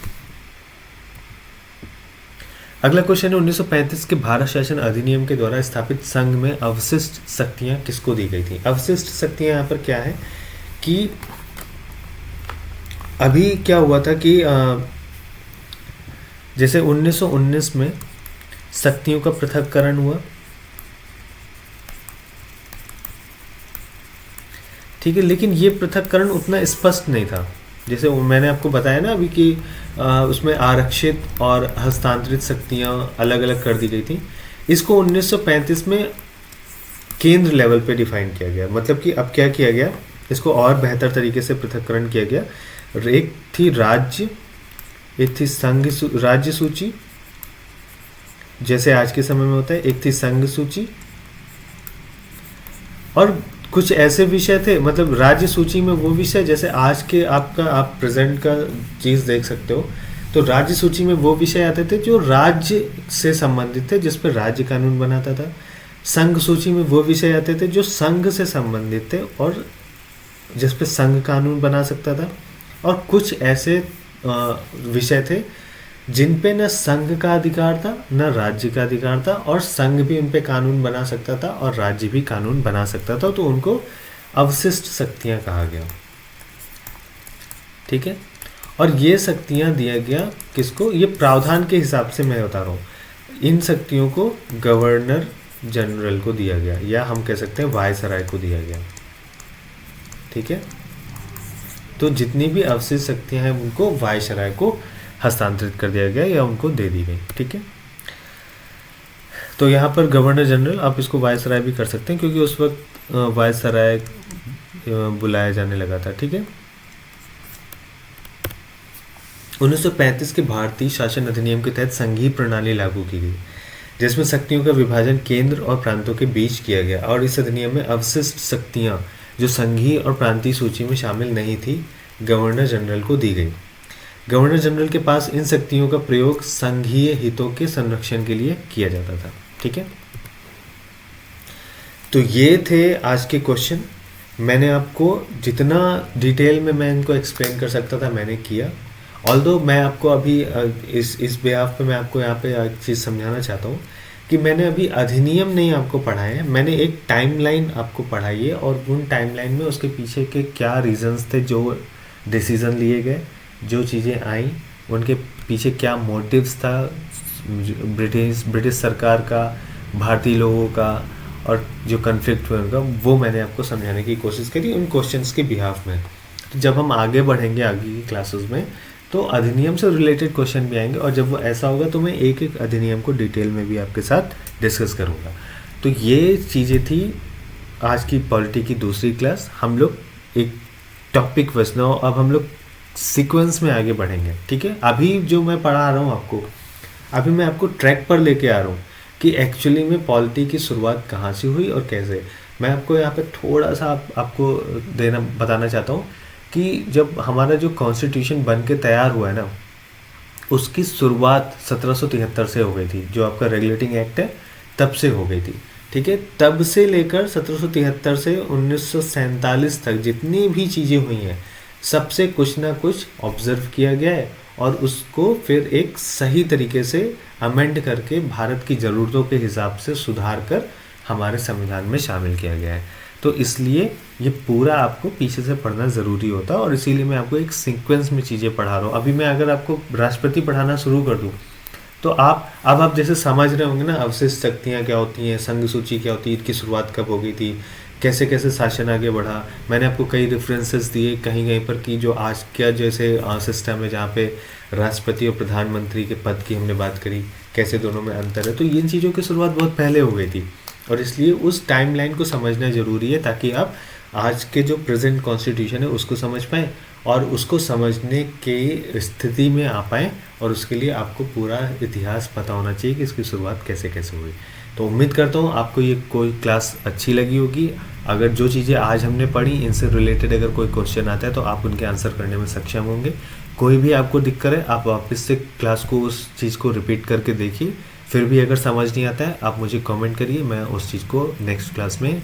A: अगला क्वेश्चन है 1935 के भारत शासन अधिनियम के द्वारा स्थापित संघ में अवशिष्ट शक्तियां किसको दी गई थी। अवशिष्ट शक्तियां यहाँ पर क्या है कि अभी क्या हुआ था कि जैसे 1919 में शक्तियों का पृथक्करण हुआ, ठीक है, लेकिन ये पृथक्करण उतना स्पष्ट नहीं था। जैसे मैंने आपको बताया ना अभी कि उसमें आरक्षित और हस्तांतरित शक्तियाँ अलग अलग कर दी गई थी। इसको 1935 में केंद्र लेवल पे डिफाइन किया गया। मतलब कि अब क्या किया गया, इसको और बेहतर तरीके से पृथक्करण किया गया। एक थी राज्य, एक थी संघ राज्य सूची, जैसे आज के समय में होता है, एक थी संघ सूची, और कुछ ऐसे विषय थे, मतलब राज्य सूची में वो विषय जैसे आज के आप प्रेजेंट का चीज़ देख सकते हो, तो राज्य सूची में वो विषय आते थे जो राज्य से संबंधित थे, जिस पर राज्य कानून बनाता था। संघ सूची में वो विषय आते थे जो संघ से संबंधित थे और जिस पे संघ कानून बना सकता था। और कुछ ऐसे विषय थे जिन पे न संघ का अधिकार था न राज्य का अधिकार था, और संघ भी उन पे कानून बना सकता था और राज्य भी कानून बना सकता था, तो उनको अवशिष्ट शक्तियां कहा गया। ठीक है, और ये शक्तियां दिया गया किसको, ये प्रावधान के हिसाब से मैं बता रहा हूँ। इन शक्तियों को गवर्नर जनरल को दिया गया, या हम कह सकते हैं वायसराय को दिया गया। ठीक है, तो जितनी भी अवशिष्ट शक्तियां हैं उनको वायसराय को हस्तांतरित कर दिया गया या उनको दे दी गई। ठीक है, तो यहाँ पर गवर्नर जनरल, आप इसको वायसराय भी कर सकते हैं क्योंकि उस वक्त वायसराय बुलाया जाने लगा था। ठीक है, 1935 के भारतीय शासन अधिनियम के तहत संघीय प्रणाली लागू की गई, जिसमें शक्तियों का विभाजन केंद्र और प्रांतों के बीच किया गया, और इस अधिनियम में अवशिष्ट शक्तियां जो संघीय और प्रांतीय सूची में शामिल नहीं थी गवर्नर जनरल को दी गई। गवर्नर जनरल के पास इन शक्तियों का प्रयोग संघीय हितों के संरक्षण के लिए किया जाता था। ठीक है, तो ये थे आज के क्वेश्चन। मैंने आपको जितना डिटेल में मैं इनको एक्सप्लेन कर सकता था मैंने किया। ऑल्दो मैं आपको अभी इस बिहाफ पे मैं आपको यहाँ पे एक चीज़ समझाना चाहता हूँ कि मैंने अभी अधिनियम नहीं आपको पढ़ाए हैं, मैंने एक टाइमलाइन आपको पढ़ाई है, और उन टाइमलाइन में उसके पीछे के क्या रीजंस थे, जो डिसीज़न लिए गए, जो चीज़ें आई, उनके पीछे क्या मोटिव्स था ब्रिटिश सरकार का, भारतीय लोगों का, और जो कन्फ्लिक्ट हुआ उनका, वो मैंने आपको समझाने की कोशिश करी उन क्वेश्चंस के बिहाफ में। तो जब हम आगे बढ़ेंगे आगे की क्लासेस में तो अधिनियम से रिलेटेड क्वेश्चन भी आएंगे, और जब वो ऐसा होगा तो मैं एक एक अधिनियम को डिटेल में भी आपके साथ डिस्कस करूँगा। तो ये चीज़ें थी आज की पॉलिटी की दूसरी क्लास। हम लोग एक टॉपिक वैसना, अब हम लोग सीक्वेंस में आगे बढ़ेंगे। ठीक है, अभी जो मैं पढ़ा रहा हूँ आपको, अभी मैं आपको ट्रैक पर लेके आ रहा हूँ कि एक्चुअली में पॉलिटी की शुरुआत कहाँ से हुई और कैसे। मैं आपको यहाँ पे थोड़ा सा आपको बताना चाहता हूँ कि जब हमारा जो कॉन्स्टिट्यूशन बन के तैयार हुआ है ना, उसकी शुरुआत 1773 से हो गई थी। जो आपका रेगुलेटिंग एक्ट है तब से हो गई थी। ठीक है, तब से लेकर 1773 से 1947 तक जितनी भी चीज़ें हुई हैं सबसे कुछ ना कुछ ऑब्जर्व किया गया है, और उसको फिर एक सही तरीके से अमेंड करके भारत की ज़रूरतों के हिसाब से सुधार कर हमारे संविधान में शामिल किया गया है। तो इसलिए ये पूरा आपको पीछे से पढ़ना ज़रूरी होता है, और इसीलिए मैं आपको एक सीक्वेंस में चीज़ें पढ़ा रहा हूँ। अभी मैं अगर आपको राष्ट्रपति पढ़ाना शुरू कर दूँ तो आप जैसे समझ रहे होंगे ना, अवशिष्ट शक्तियाँ क्या होती हैं, संघ सूची क्या होती है, इनकी शुरुआत कब हो गई थी, कैसे कैसे शासन आगे बढ़ा। मैंने आपको कई रेफरेंसेस दिए कहीं कहीं पर कि जो आज का जैसे सिस्टम है जहाँ पे राष्ट्रपति और प्रधानमंत्री के पद की हमने बात करी, कैसे दोनों में अंतर है। तो इन चीज़ों की शुरुआत बहुत पहले हो गई थी, और इसलिए उस टाइमलाइन को समझना ज़रूरी है ताकि आप आज के जो प्रेजेंट कॉन्स्टिट्यूशन है उसको समझ पाएँ और उसको समझने के स्थिति में आ पाएँ, और उसके लिए आपको पूरा इतिहास पता होना चाहिए कि इसकी शुरुआत कैसे कैसे हुई। तो उम्मीद करता हूँ आपको ये कोई क्लास अच्छी लगी होगी। अगर जो चीज़ें आज हमने पढ़ी इनसे रिलेटेड अगर कोई क्वेश्चन आता है तो आप उनके आंसर करने में सक्षम होंगे। कोई भी आपको दिक्कत है आप वापस से क्लास को उस चीज़ को रिपीट करके देखिए, फिर भी अगर समझ नहीं आता है आप मुझे कमेंट करिए, मैं उस चीज़ को नेक्स्ट क्लास में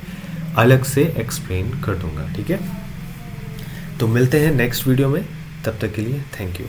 A: अलग से एक्सप्लेन कर दूँगा। ठीक है, तो मिलते हैं नेक्स्ट वीडियो में, तब तक के लिए थैंक यू।